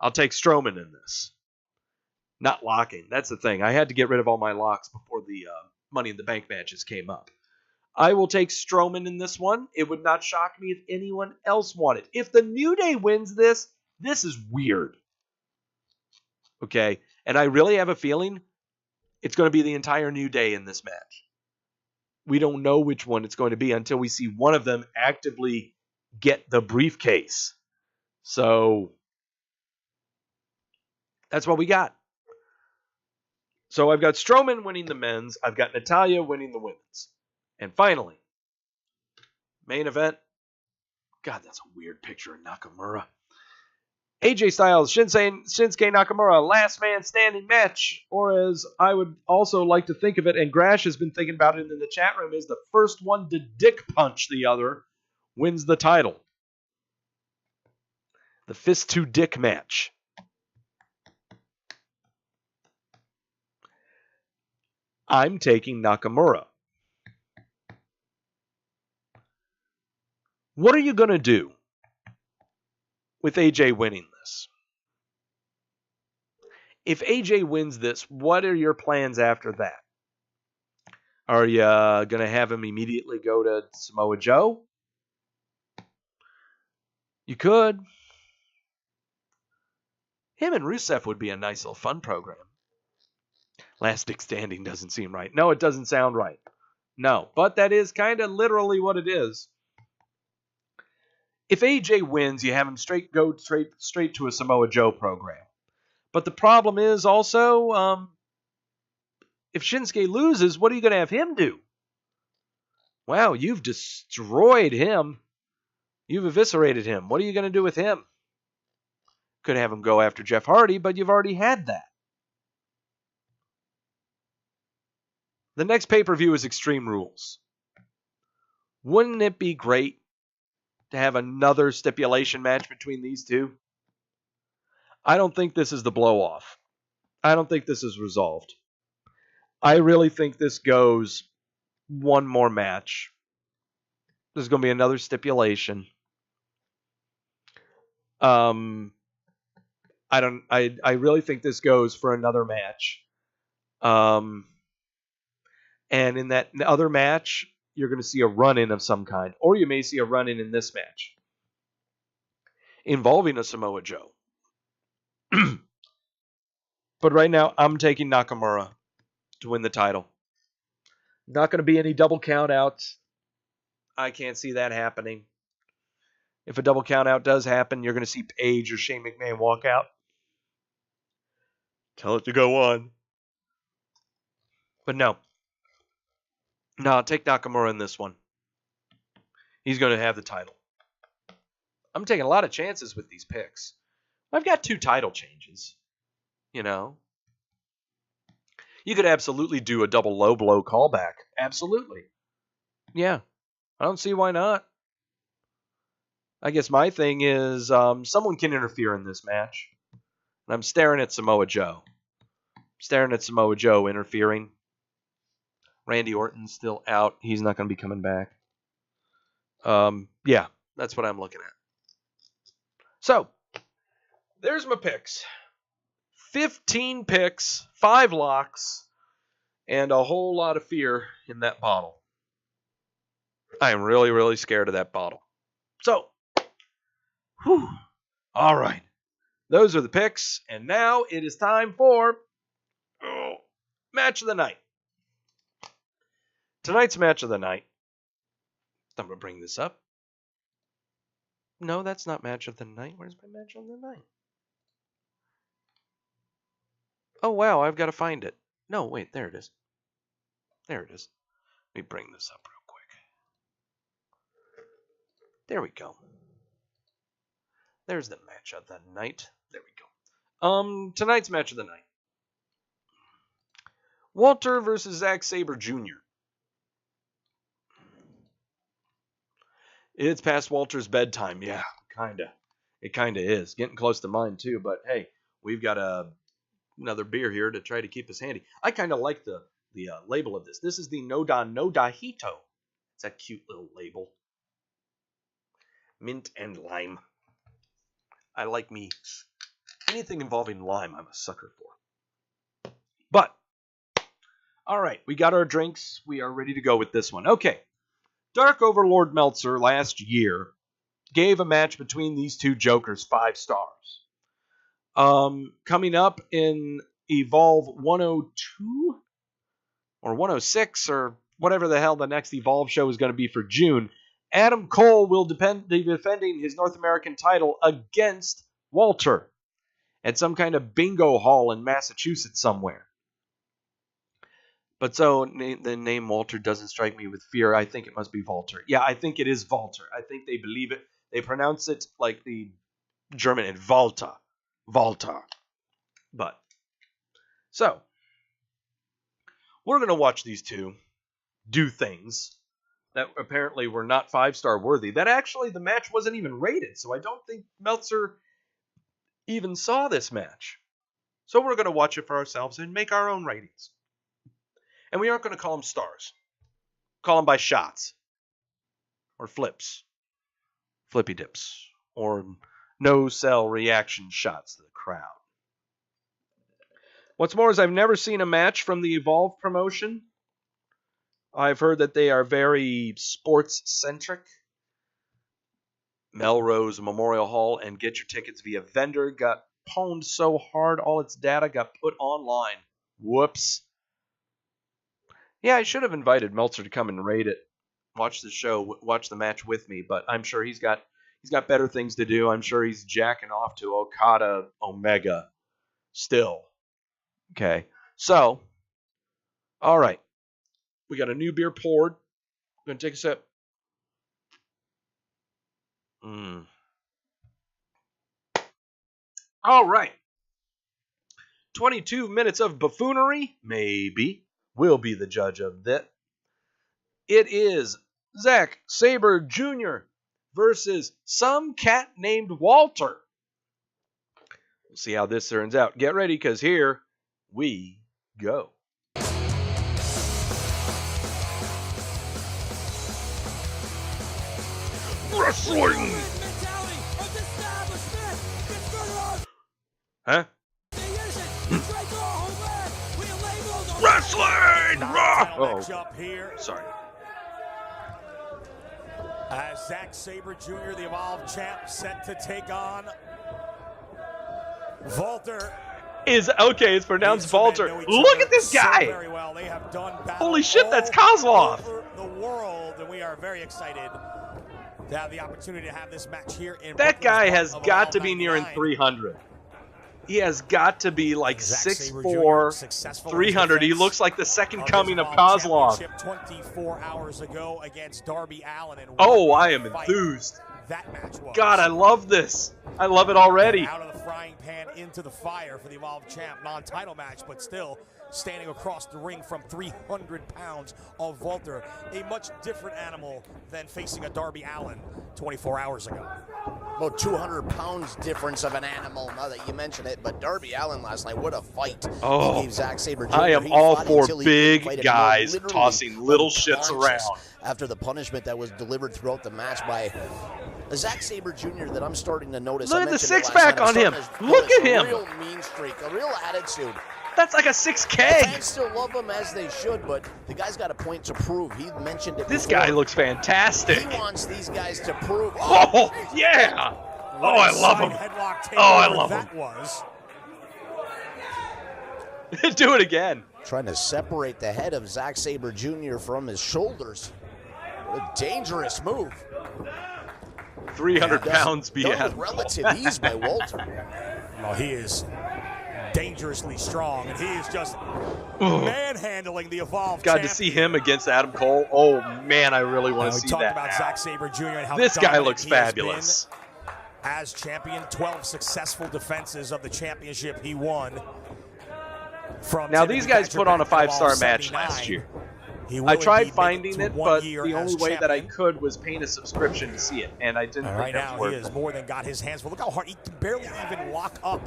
I'll take Strowman in this. Not locking. That's the thing. I had to get rid of all my locks before the Money in the Bank matches came up. I will take Strowman in this one. It would not shock me if anyone else won it. If the New Day wins this is weird. Okay? And I really have a feeling it's going to be the entire New Day in this match. We don't know which one it's going to be until we see one of them actively get the briefcase. So that's what we got. So I've got Strowman winning the men's. I've got Natalya winning the women's. And finally, main event. God, that's a weird picture of Nakamura. AJ Styles, Shinsuke Nakamura, last man standing match. Or as I would also like to think of it, and Grash has been thinking about it in the chat room, is the first one to dick punch the other wins the title. The fist to dick match. I'm taking Nakamura. What are you going to do with AJ winning this? If AJ wins this, what are your plans after that? Are you going to have him immediately go to Samoa Joe? You could. Him and Rusev would be a nice little fun program. Last Dick Standing doesn't seem right. No, it doesn't sound right. No, but that is kind of literally what it is. If AJ wins, you have him go straight to a Samoa Joe program. But the problem is also, if Shinsuke loses, what are you going to have him do? Wow, you've destroyed him. You've eviscerated him. What are you going to do with him? Could have him go after Jeff Hardy, but you've already had that. The next pay-per-view is Extreme Rules. Wouldn't it be great to have another stipulation match between these two? I don't think this is the blow-off. I don't think this is resolved. I really think this goes one more match. There's going to be another stipulation. I really think this goes for another match. And in that other match, you're going to see a run-in of some kind. Or you may see a run-in in this match involving a Samoa Joe. But right now, I'm taking Nakamura to win the title. Not going to be any double count-outs. I can't see that happening. If a double count-out does happen, you're going to see Paige or Shane McMahon walk out. Tell it to go on. But no. No, take Nakamura in this one. He's going to have the title. I'm taking a lot of chances with these picks. I've got 2 title changes. You know. You could absolutely do a double low blow callback. Absolutely. Yeah. I don't see why not. I guess my thing is someone can interfere in this match. And I'm staring at Samoa Joe. Staring at Samoa Joe interfering. Randy Orton's still out. He's not going to be coming back. Yeah, that's what I'm looking at. So, there's my picks. 15 picks, 5 locks, and a whole lot of fear in that bottle. I am really, really scared of that bottle. So, whew, all right. Those are the picks, and now it is time for match of the night. Tonight's match of the night. I'm going to bring this up. No, that's not match of the night. Where's my match of the night? Oh, wow, I've got to find it. No, wait, there it is. There it is. Let me bring this up real quick. There we go. There's the match of the night. There we go. Tonight's match of the night. Walter versus Zack Sabre Jr. It's past Walter's bedtime. Yeah, kinda. It kinda is. Getting close to mine too, but hey, we've got another beer here to try to keep us handy. I kind of like the label of this. This is the No Dahito. It's a cute little label. Mint and lime. I like me. Anything involving lime, I'm a sucker for. But, all right, we got our drinks. We are ready to go with this one. Okay. Dark Overlord Meltzer last year gave a match between these two jokers 5 stars. Coming up in Evolve 102 or 106 or whatever the hell the next Evolve show is going to be for June, Adam Cole will be defending his North American title against Walter at some kind of bingo hall in Massachusetts somewhere. But so the name Walter doesn't strike me with fear. I think it must be Walter. Yeah, I think it is Walter. I think they believe it. They pronounce it like the German and Walter. Walter. But, so, we're going to watch these two do things that apparently were not 5-star worthy. That actually, the match wasn't even rated, so I don't think Meltzer even saw this match. So we're going to watch it for ourselves and make our own ratings. And we aren't going to call them stars. Call them by shots. Or flips. Flippy dips. Or no-sell reaction shots to the crowd. What's more is I've never seen a match from the Evolve promotion. I've heard that they are very sports-centric. Melrose Memorial Hall and get your tickets via vendor got pwned so hard all its data got put online. Whoops. Yeah, I should have invited Meltzer to come and rate it, watch the show, watch the match with me, but I'm sure he's got better things to do. I'm sure he's jacking off to Okada Omega still. Okay, so, all right. We got a new beer poured. I'm going to take a sip. All right. 22 minutes of buffoonery, maybe, will be the judge of that. It is Zack Sabre Jr. versus some cat named Walter. We'll see how this turns out. Get ready, because here we go. Wrestling! Huh? Wrestling! Oh, sorry. As Zack Sabre Jr., the Evolved champ, set to take on Walter. It's pronounced Walter. Look at this guy! Very well. They have done holy shit, that's Kozlov! Over the world, and we are very excited to have the opportunity to have this match here in that guy has got to be 99. nearing 300. He has got to be like 6'4", 300. He looks like the second coming of Kozlov. 24 hours ago against Darby Allin. And oh, I am enthused. That match was. God, I love this. I love it already. Out of the frying pan into the fire for the Evolved champ. Non-title match, but still standing across the ring from 300 pounds of Walter. A much different animal than facing a Darby Allin 24 hours ago. About 200 pounds difference of an animal, now that you mention it. But Darby Allin last night, what a fight. Oh, he gave Zack Sabre Jr. I am all for big guys tossing little shits around. After the punishment that was delivered throughout the match by Zack Sabre Jr. that I'm starting to notice. Look at the six-pack on him. Look at him. A real mean streak, a real attitude. That's like a 6K. The fans still love him as they should, but the guy's got a point to prove. He mentioned it This before. guy looks fantastic. He wants these guys to prove. Oh, yeah. Oh, I love him. Oh, I love him. Do it again. Trying to separate the head of Zack Sabre Jr. from his shoulders. A dangerous move. 300 pounds beyond. Relative ease by Walter. Well, he is dangerously strong, and he is just manhandling the Evolved Got champ. to see him against Adam Cole. Oh, man, I really want to see that. We talked about Zack Sabre Jr. and how this guy looks fabulous. As champion, 12 successful defenses of the championship he won. Now, these guys put on a 5-star match last year. I tried finding it, but the only way that I could was paying a subscription to see it, and I didn't think that was worth it. He has more than got his hands full. Look how hard. He can barely even lock up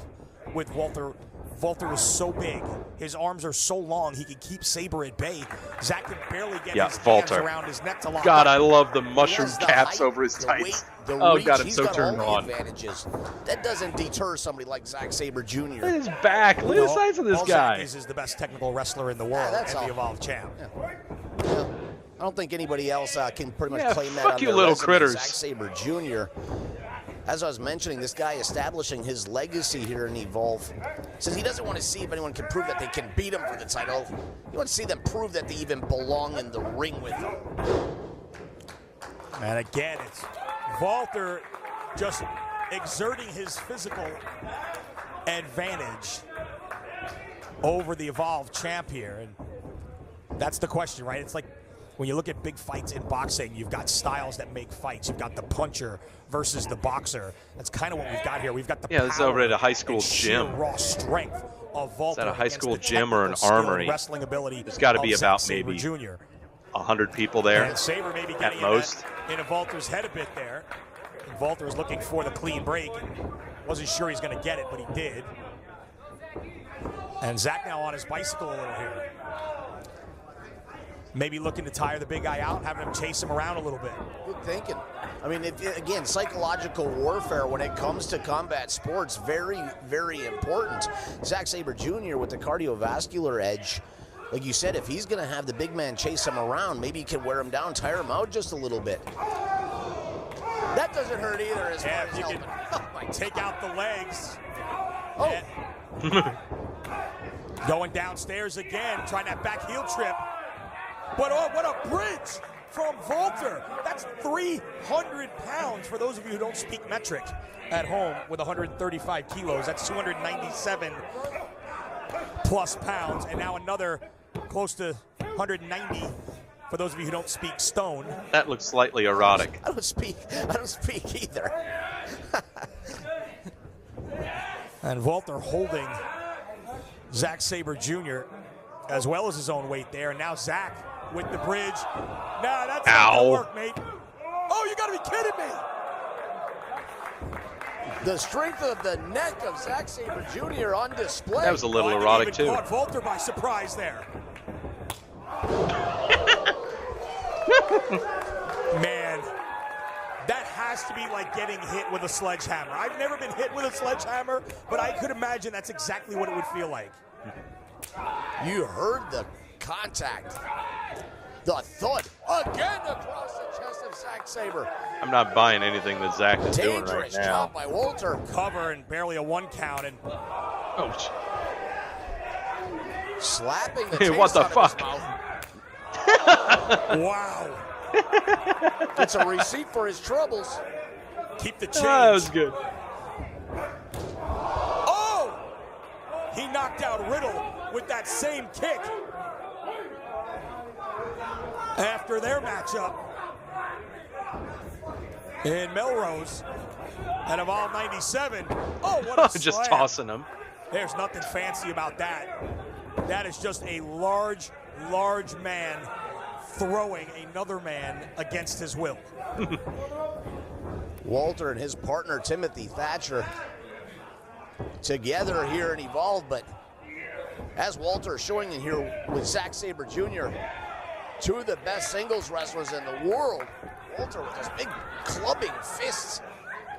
with Walter. Walter is so big. His arms are so long, he can keep Sabre at bay. Zack can barely get his hands around his neck to lock God, up. I love the mushroom caps over his tights. Oh, God, I'm so turned on. That doesn't deter somebody like Zack Sabre Jr. Look at his back. Look at the size of this guy. Zack is the best technical wrestler in the world and the Evolved champ. Yeah. I don't think anybody else can pretty much claim that fuck on you, their little resume. critters. Zack Sabre Jr. As I was mentioning, this guy establishing his legacy here in Evolve. Says he doesn't want to see if anyone can prove that they can beat him for the title. He wants to see them prove that they even belong in the ring with him. And again, it's Walter just exerting his physical advantage over the Evolved champ here. And that's the question, right? It's like when you look at big fights in boxing, you've got styles that make fights. You've got the puncher versus the boxer. That's kind of what we've got here. We've got the this is over at a high school gym. Raw strength of Walter. Is that a high school gym or an armory? Wrestling ability. There's got to be about Sabre maybe Jr. 100 people there and Sabre maybe at most. In Walter's head a bit there. And Walter is looking for the clean break. Wasn't sure he's going to get it, but he did. And Zack now on his bicycle a little here. Maybe looking to tire the big guy out, having him chase him around a little bit. Good thinking. I mean, again, psychological warfare when it comes to combat sports, very, very important. Zack Sabre Jr. with the cardiovascular edge. Like you said, if he's going to have the big man chase him around, maybe he can wear him down, tire him out just a little bit. That doesn't hurt either as far as you helping. can Oh, my take out the legs. Oh. Going downstairs again, trying that back heel trip. But oh, what a bridge from Walter. That's 300 pounds for those of you who don't speak metric at home with 135 kilos. That's 297 plus pounds. And now another close to 190 for those of you who don't speak stone. That looks slightly erotic. I don't speak either. And Walter holding Zack Sabre Jr. as well as his own weight there. And now Zack with the bridge. Nah, that's not gonna work, mate. Oh, you gotta be kidding me. The strength of the neck of Zack Sabre Jr. on display. That was a little erotic, too. Caught Walter by surprise there. Man, that has to be like getting hit with a sledgehammer. I've never been hit with a sledgehammer, but I could imagine that's exactly what it would feel like. You heard the contact. The thud again across the chest of Zack Sabre. I'm not buying anything that Zack is doing right Dangerous now. job by Walter. Cover and barely a 1 count. And Oh, slapping the Hey, taste what the out of fuck? his mouth. wow. It's a receipt for his troubles. Keep the change. that was good. Oh! He knocked out Riddle with that same kick after their matchup in Melrose at Evolve 97. Oh, what a Just slam. tossing him. There's nothing fancy about that. That is just a large, large man throwing another man against his will. Walter and his partner Timothy Thatcher together here in Evolve, but as Walter is showing in here with Zack Sabre Jr., two of the best singles wrestlers in the world. Walter with those big clubbing fists,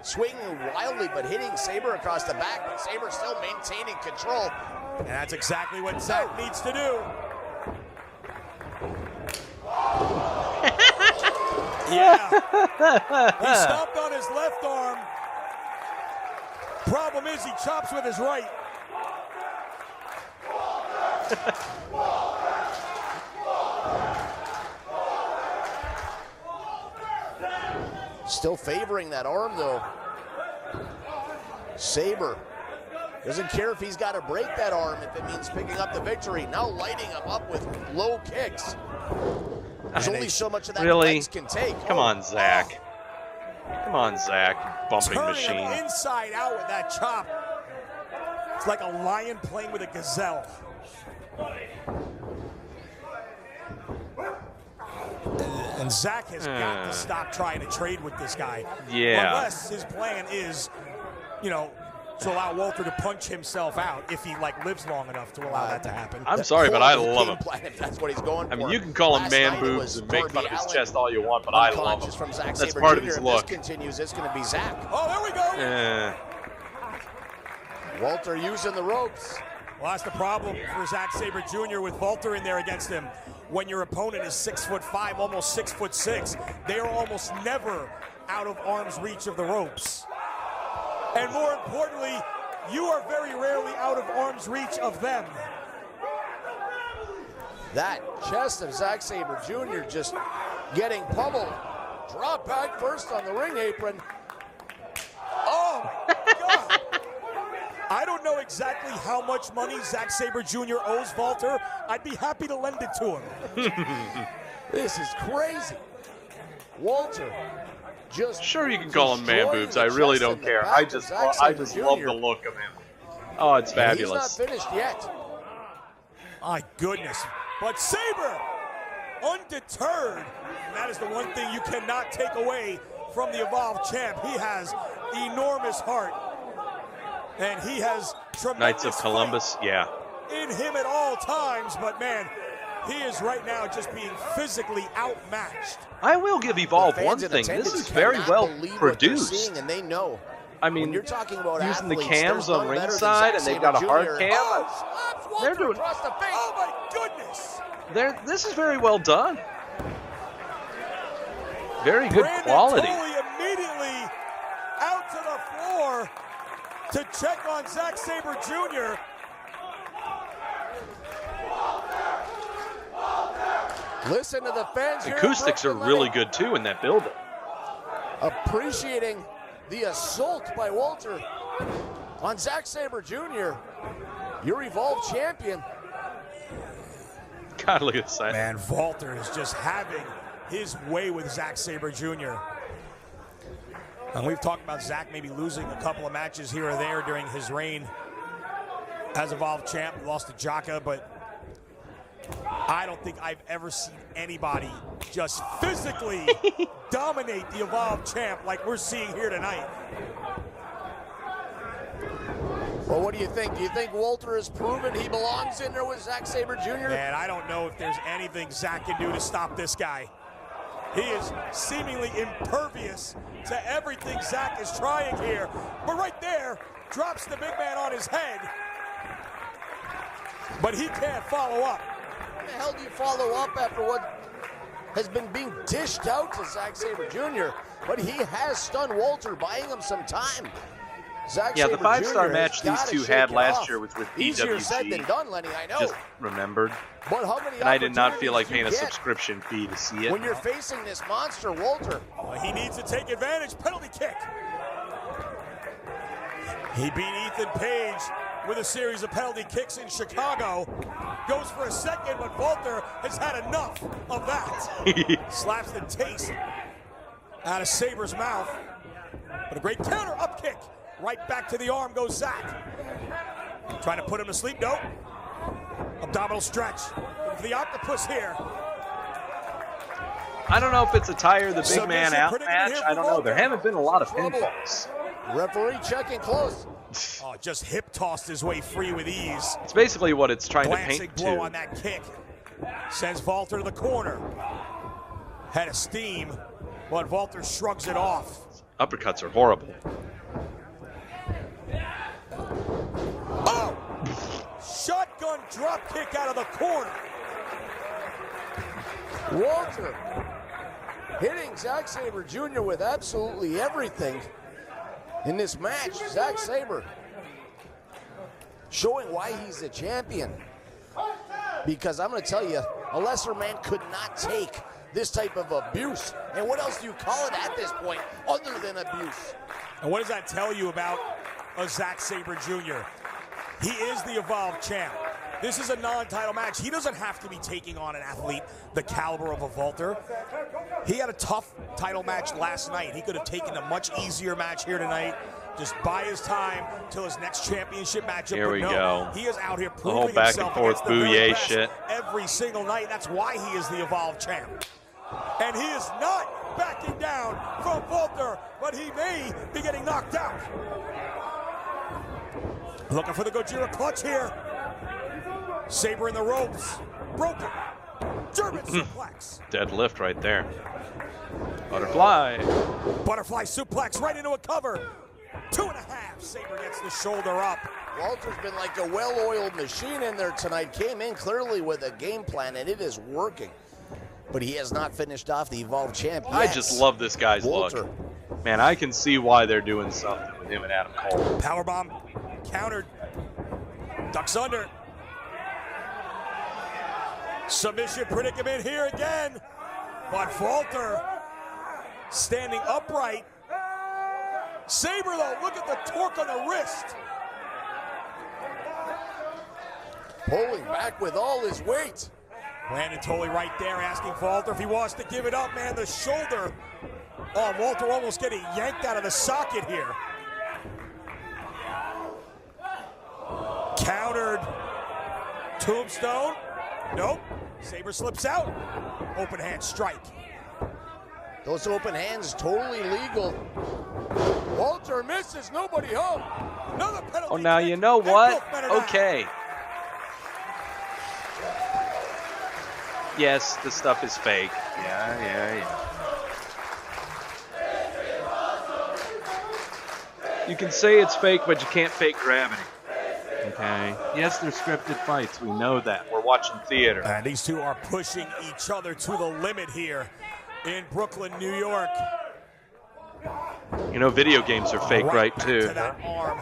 swinging wildly but hitting Sabre across the back, but Sabre still maintaining control. And that's exactly what Zack needs to do. Yeah. He stomped on his left arm. Problem is he chops with his right. Still favoring that arm though. Sabre doesn't care if he's got to break that arm if it means picking up the victory. Now lighting him up with low kicks. There's only so much of that legs can take. Come on, Zack. Come on, Zack. Bumping Turning machine. him inside out with that chop. It's like a lion playing with a gazelle. And Zack has got to stop trying to trade with this guy. Yeah. Unless his plan is, you know, to allow Walter to punch himself out if he like lives long enough to allow that to happen. I'm sorry, but I love him. If that's what he's going for. I mean, you can call him Last man night it boobs was and make fun of his Darby chest all you want, but I love unconscious him. from Zack That's Sabre part of Jr. his If look. this continues, it's going to be Zack. Oh, there we go. Walter using the ropes. Well, that's the problem for Zack Sabre Jr. with Walter in there against him. When your opponent is 6'5", almost 6'6", they are almost never out of arm's reach of the ropes. And more importantly, you are very rarely out of arm's reach of them. That chest of Zack Sabre Jr. just getting pummeled. Drop back first on the ring apron. Oh, my God. I don't know exactly how much money Zack Sabre Jr. owes Walter. I'd be happy to lend it to him. This is crazy. Walter just Sure, you can call him man boobs. I really don't care. I just love the look of him. Oh, it's fabulous. He's not finished yet. My goodness. But Sabre, undeterred. And that is the one thing you cannot take away from the Evolve champ. He has enormous heart. And he has tremendous Knights of Columbus, yeah. in him at all times. But, man, he is right now just being physically outmatched. I will give Evolve one thing. This is very well produced. And they know. I mean, When you're talking about using the athletes, cams there's on none better than ringside, Zack and they've Sabre got a Jr. hard cam. Oh, slaps Walter They're doing- across the face. Oh, my goodness. This is very well done. Very good Brandon quality. Coley immediately to check on Zack Sabre Jr. Listen to the fans here. Acoustics are really good too in that building. Appreciating the assault by Walter on Zack Sabre Jr., your Evolve champion. God, look at this side. Man, Walter is just having his way with Zack Sabre Jr. And we've talked about Zack maybe losing a couple of matches here or there during his reign as Evolve champ. He lost to Jaka, but I don't think I've ever seen anybody just physically dominate the Evolve champ like we're seeing here tonight. Well, what do you think? Do you think Walter has proven he belongs in there with Zack Sabre Jr.? Man, I don't know if there's anything Zack can do to stop this guy. He is seemingly impervious to everything Zack is trying here. But right there, drops the big man on his head. But he can't follow up. How the hell do you follow up after what has been being dished out to Zack Sabre Jr.? But he has stunned Walter, buying him some time. Zack Yeah, Sabre the 5-star Jr. match these two had last year was with Easier said than PWG. done, Lenny, I know. Just remembered. But how many And I did not feel like opportunities paying a do you get subscription fee to see it. when you're facing this monster, Walter? Well, he needs to take advantage. Penalty kick. He beat Ethan Page with a series of penalty kicks in Chicago. Goes for a second, but Walter has had enough of that. Slaps the taste out of Sabre's mouth. But a great counter up kick. Right back to the arm goes Zack. Trying to put him to sleep. Nope. Abdominal stretch. For the octopus here. I don't know if it's a tire the big man out match. I don't know. There haven't been a lot of pinfalls. Referee checking close. Oh, just hip tossed his way free with ease. It's basically what it's trying to Glancing paint blow to. on that kick. Sends Walter to the corner. Head of steam, but Walter shrugs it off. Uppercuts are horrible. Oh! Shotgun drop kick out of the corner. Walter hitting Zack Sabre Jr. with absolutely everything in this match. Zack Sabre showing why he's the champion. Because I'm going to tell you, a lesser man could not take this type of abuse. And what else do you call it at this point other than abuse? And what does that tell you about a Zack Sabre Jr.? He is the Evolve champ. This is a non-title match. He doesn't have to be taking on an athlete the caliber of a Walter. He had a tough title match last night. He could have taken a much easier match here tonight. Just buy his time till his next championship matchup. Here we go. He is out here The proving whole back and himself forth against the very bouye best shit. every single night. That's why he is the Evolve champ. And he is not backing down from Walter, but he may be getting knocked out. Looking for the Gojira clutch here. Sabre in the ropes. Broken. German suplex. Deadlift right there. Butterfly. Butterfly suplex right into a cover. 2.5. Sabre gets the shoulder up. Walter's been like a well-oiled machine in there tonight. Came in clearly with a game plan, and it is working. But he has not finished off the Evolve champ yet. I just love this guy's Walter. look. Man, I can see why they're doing something with him and Adam Cole. Powerbomb countered. Ducks under. Submission predicament here again. But Walter standing upright. Sabre, though, look at the torque on the wrist. Pulling back with all his weight. Brandon Tolley right there asking Walter if he wants to give it up, man. The shoulder. Oh, Walter almost getting yanked out of the socket here. Countered. Tombstone. Nope. Sabre slips out. Open hand strike. Those open hands totally legal. Walter misses, nobody home. Another penalty. Oh, now kick, you know and what? both men are down. Okay. Yes, this stuff is fake. Yeah. You can say it's fake, but you can't fake gravity. Okay. Yes, they're scripted fights. We know that. We're watching theater. And these two are pushing each other to the limit here in Brooklyn, New York. You know, video games are fake, right back too. to that arm.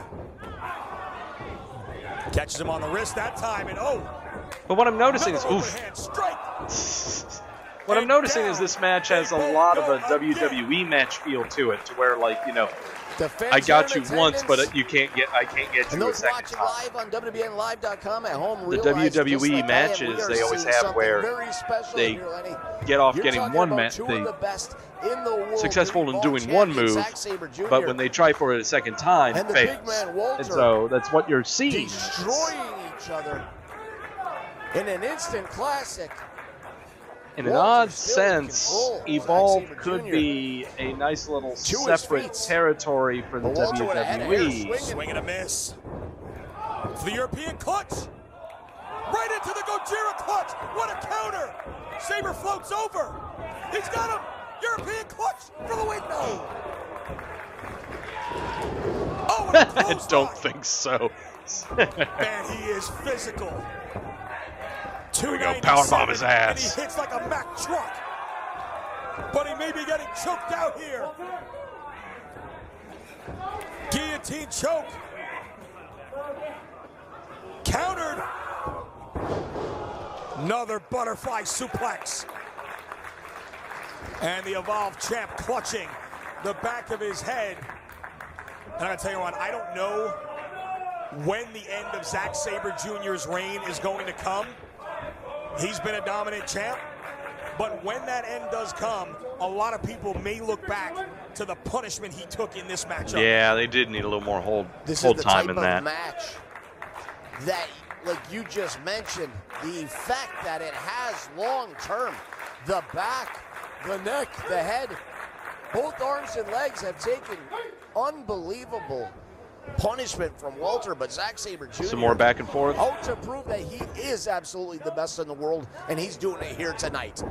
Catches him on the wrist that time, and oh. But what I'm noticing is, what I'm noticing is this match has a lot of a WWE match feel to it, to where, like, you know, I got you once, but I can't get you a second time. Live on WWNlive.com at home. The WWE matches they always have where they get off getting one match, they successful in doing one move, but when they try for it a second time, it fails. And so that's what you're seeing. Destroying each other in an instant classic. In an odd sense, Evolve could be a nice little separate territory for the WWE. Swing and a miss. For the European clutch. Right into the Gojira clutch. What a counter. Sabre floats over. He's got him. European clutch for the win. No. Oh, I don't think so. Man, he is physical. Here we go, powerbomb his ass. And he hits like a Mack truck. But he may be getting choked out here. Guillotine choke. Countered. Another butterfly suplex. And the Evolve champ clutching the back of his head. And I'm going to tell you what, I don't know when the end of Zack Sabre Jr.'s reign is going to come. He's been a dominant champ, but when that end does come, a lot of people may look back to the punishment he took in this matchup. Yeah, they did need a little more hold time in that. This is the type of match that, like you just mentioned, the effect that it has long term. The back, the neck, the head, both arms and legs have taken unbelievable punishment from Walter, but Zack Sabre Jr. Some more back and forth. Out to prove that he is absolutely the best in the world, and he's doing it here tonight.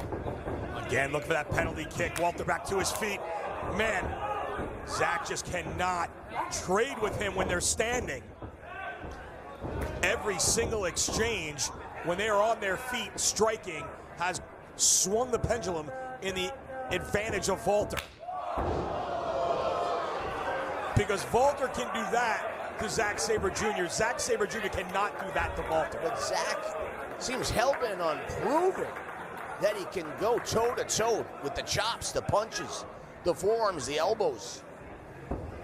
Again, look for that penalty kick. Walter back to his feet. Man, Zack just cannot trade with him when they're standing. Every single exchange, when they are on their feet striking, has swung the pendulum in the advantage of Walter. Because Walter can do that to Zack Sabre Jr. Zack Sabre Jr. cannot do that to Walter. But Zack seems hell-bent on proving that he can go toe-to-toe with the chops, the punches, the forearms, the elbows.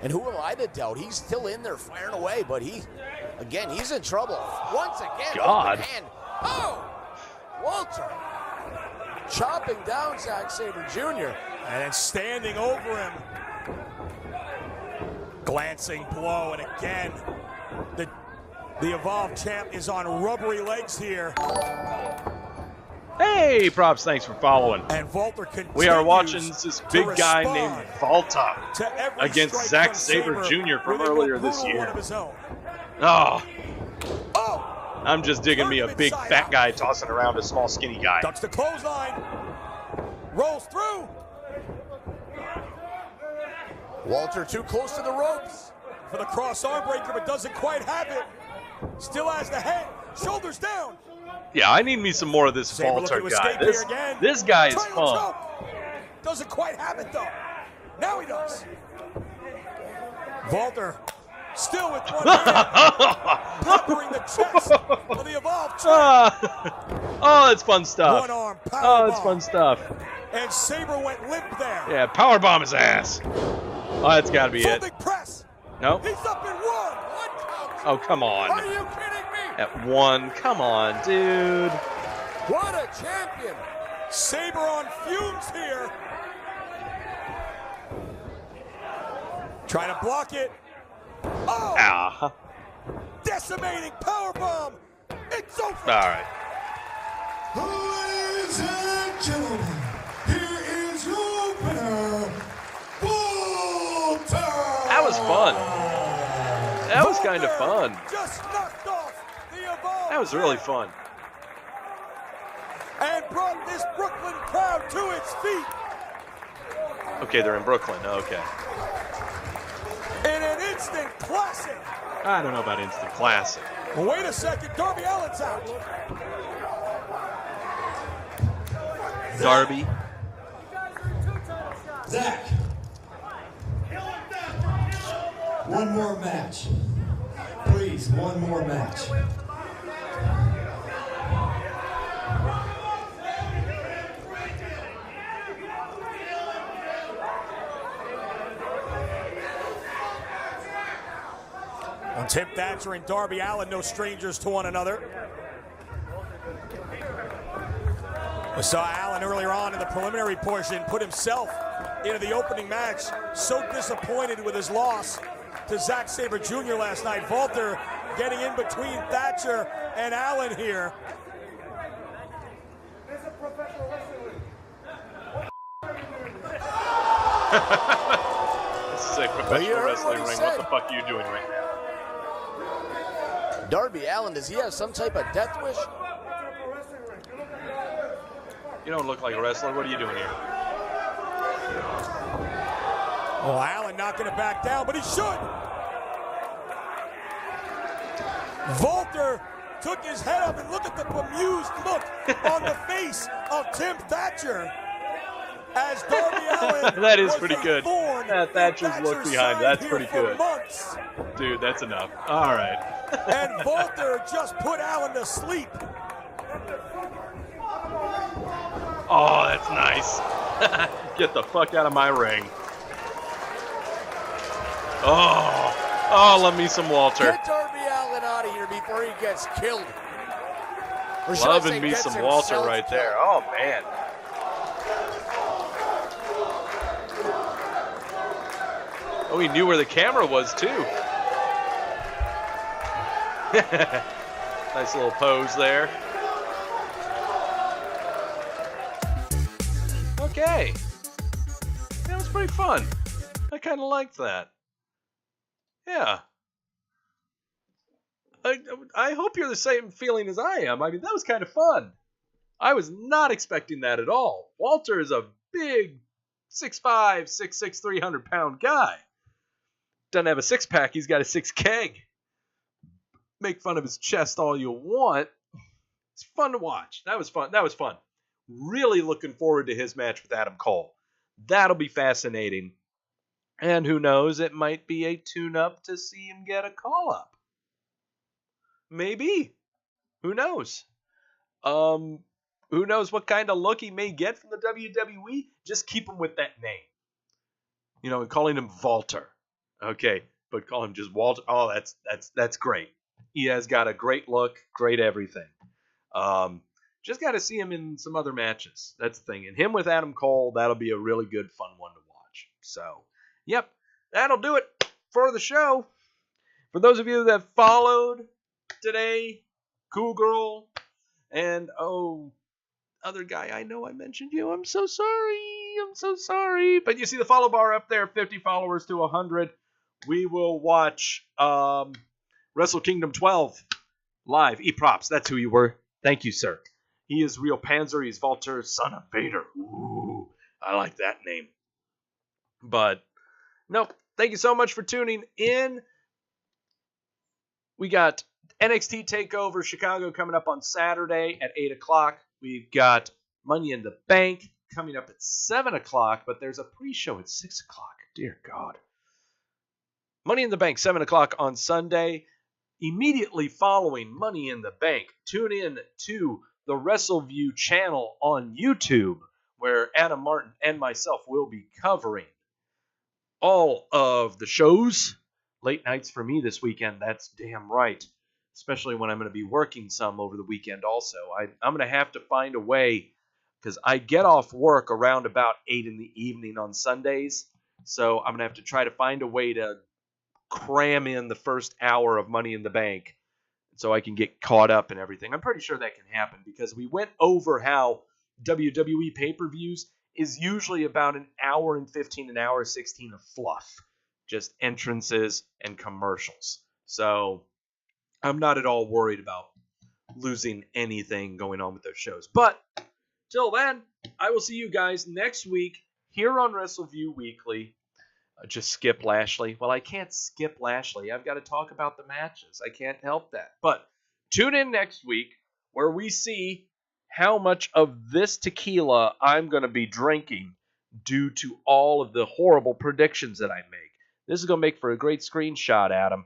And who am I to doubt? He's still in there firing away, but he's in trouble. Once again, God. open hand. Oh! Walter chopping down Zack Sabre Jr. And then standing over him. Glancing blow, and again, the Evolve champ is on rubbery legs here. Hey, Props, thanks for following. And Walter we are watching this big guy named Volta against Zack Sabre Jr. from earlier this year. Oh, I'm just digging me a big fat guy tossing around a small skinny guy. Ducks the clothesline, rolls through. Walter too close to the ropes for the cross arm breaker, but doesn't quite have it. Still has the head, shoulders down. Yeah, I need me some more of this Walter guy. This guy is fun. Doesn't quite have it though. Now he does. Walter still with one hand, peppering the chest of the Evolve champ. Oh, that's fun stuff. One arm powerbomb. Oh, that's fun stuff. And Sabre went limp there. Yeah, powerbomb his ass. Oh, that's got to be it. Press. No. He's up in one. Count. Oh, come on. Are you kidding me? At one. Come on, dude. What a champion. Sabre on fumes here. Trying to block it. Oh. Ah. Decimating powerbomb. It's over. All right. Ladies and gentlemen, here is your winner, Walter. That was fun. That was kind of fun. Just knocked off the Evolve. That was really fun. And brought this Brooklyn crowd to its feet. Okay, they're in Brooklyn. Okay. In an instant classic. I don't know about instant classic. Wait a second, Darby Allin's out. Darby. Zack. One more match. Please. Ladies, one more match. And Tim Thatcher and Darby Allin, no strangers to one another. We saw Allin earlier on in the preliminary portion put himself into the opening match. So disappointed with his loss to Zack Sabre Jr. last night. Walter getting in between Thatcher and Allin here. This is a professional wrestling ring. What the fuck are you doing right now? Darby Allin, does he have some type of death wish? You don't look like a wrestler. What are you doing here? Oh, Allin not going to back down, but he should. Walter took his head up, and look at the bemused look on the face of Tim Thatcher as Darby Allin. That is was pretty a good. thorn That Thatcher's in look behind, that's side pretty here for good. months. Dude, that's enough. All right. And Walter just put Allin to sleep. Oh, that's nice. Get the fuck out of my ring. Oh, love me some Walter. Get Darby Allin out of here before he gets killed. Or should I say Loving me gets some Walter himself right killed. there. Oh, man. Oh, he knew where the camera was, too. Nice little pose there. Okay. That was pretty fun. I kind of liked that. Yeah. I hope you're the same feeling as I am. I mean, that was kind of fun. I was not expecting that at all. Walter is a big 6'5", 6'6", 300-pound guy. Doesn't have a six-pack. He's got a six-keg. Make fun of his chest all you want. It's fun to watch. That was fun. That was fun. Really looking forward to his match with Adam Cole. That'll be fascinating. And who knows, it might be a tune-up to see him get a call-up. Maybe. Who knows? Who knows what kind of look he may get from the WWE? Just keep him with that name. You know, calling him Walter. Okay, but call him just Walter. Oh, that's great. He has got a great look, great everything. Just got to see him in some other matches. That's the thing. And him with Adam Cole, that'll be a really good, fun one to watch. So, yep, that'll do it for the show. For those of you that followed today, Cool Girl, and other guy, I know I mentioned you. I'm so sorry. But you see the follow bar up there, 50 followers to 100. We will watch Wrestle Kingdom 12 live. E-Props, that's who you were. Thank you, sir. He is real Panzer. He's Walter, son of Vader. Ooh, I like that name. But, no, thank you so much for tuning in. We got NXT TakeOver Chicago coming up on Saturday at 8 o'clock. We've got Money in the Bank coming up at 7 o'clock, but there's a pre-show at 6 o'clock. Dear God. Money in the Bank, 7 o'clock on Sunday. Immediately following Money in the Bank, tune in to the Wrestleview channel on YouTube, where Adam Martin and myself will be covering all of the shows. Late nights for me this weekend, that's damn right. Especially when I'm going to be working some over the weekend also. I'm going to have to find a way, because I get off work around about 8 in the evening on Sundays. So I'm going to have to try to find a way to cram in the first hour of Money in the Bank so I can get caught up and everything. I'm pretty sure that can happen, because we went over how WWE pay-per-views is usually about an hour and 15, an hour 16 of fluff. Just entrances and commercials. So I'm not at all worried about losing anything going on with those shows. But till then, I will see you guys next week here on Wrestleview Weekly. Just skip Lashley. Well, I can't skip Lashley. I've got to talk about the matches. I can't help that. But tune in next week where we see how much of this tequila I'm going to be drinking due to all of the horrible predictions that I make. This is going to make for a great screenshot, Adam.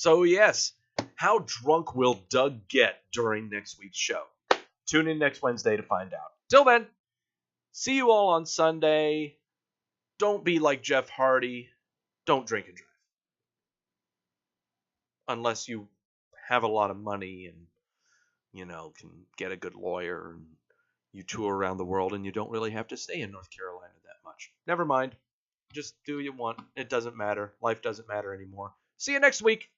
So yes, how drunk will Doug get during next week's show? Tune in next Wednesday to find out. Till then, see you all on Sunday. Don't be like Jeff Hardy. Don't drink and drive. Unless you have a lot of money and, can get a good lawyer and you tour around the world and you don't really have to stay in North Carolina that much. Never mind. Just do what you want. It doesn't matter. Life doesn't matter anymore. See you next week.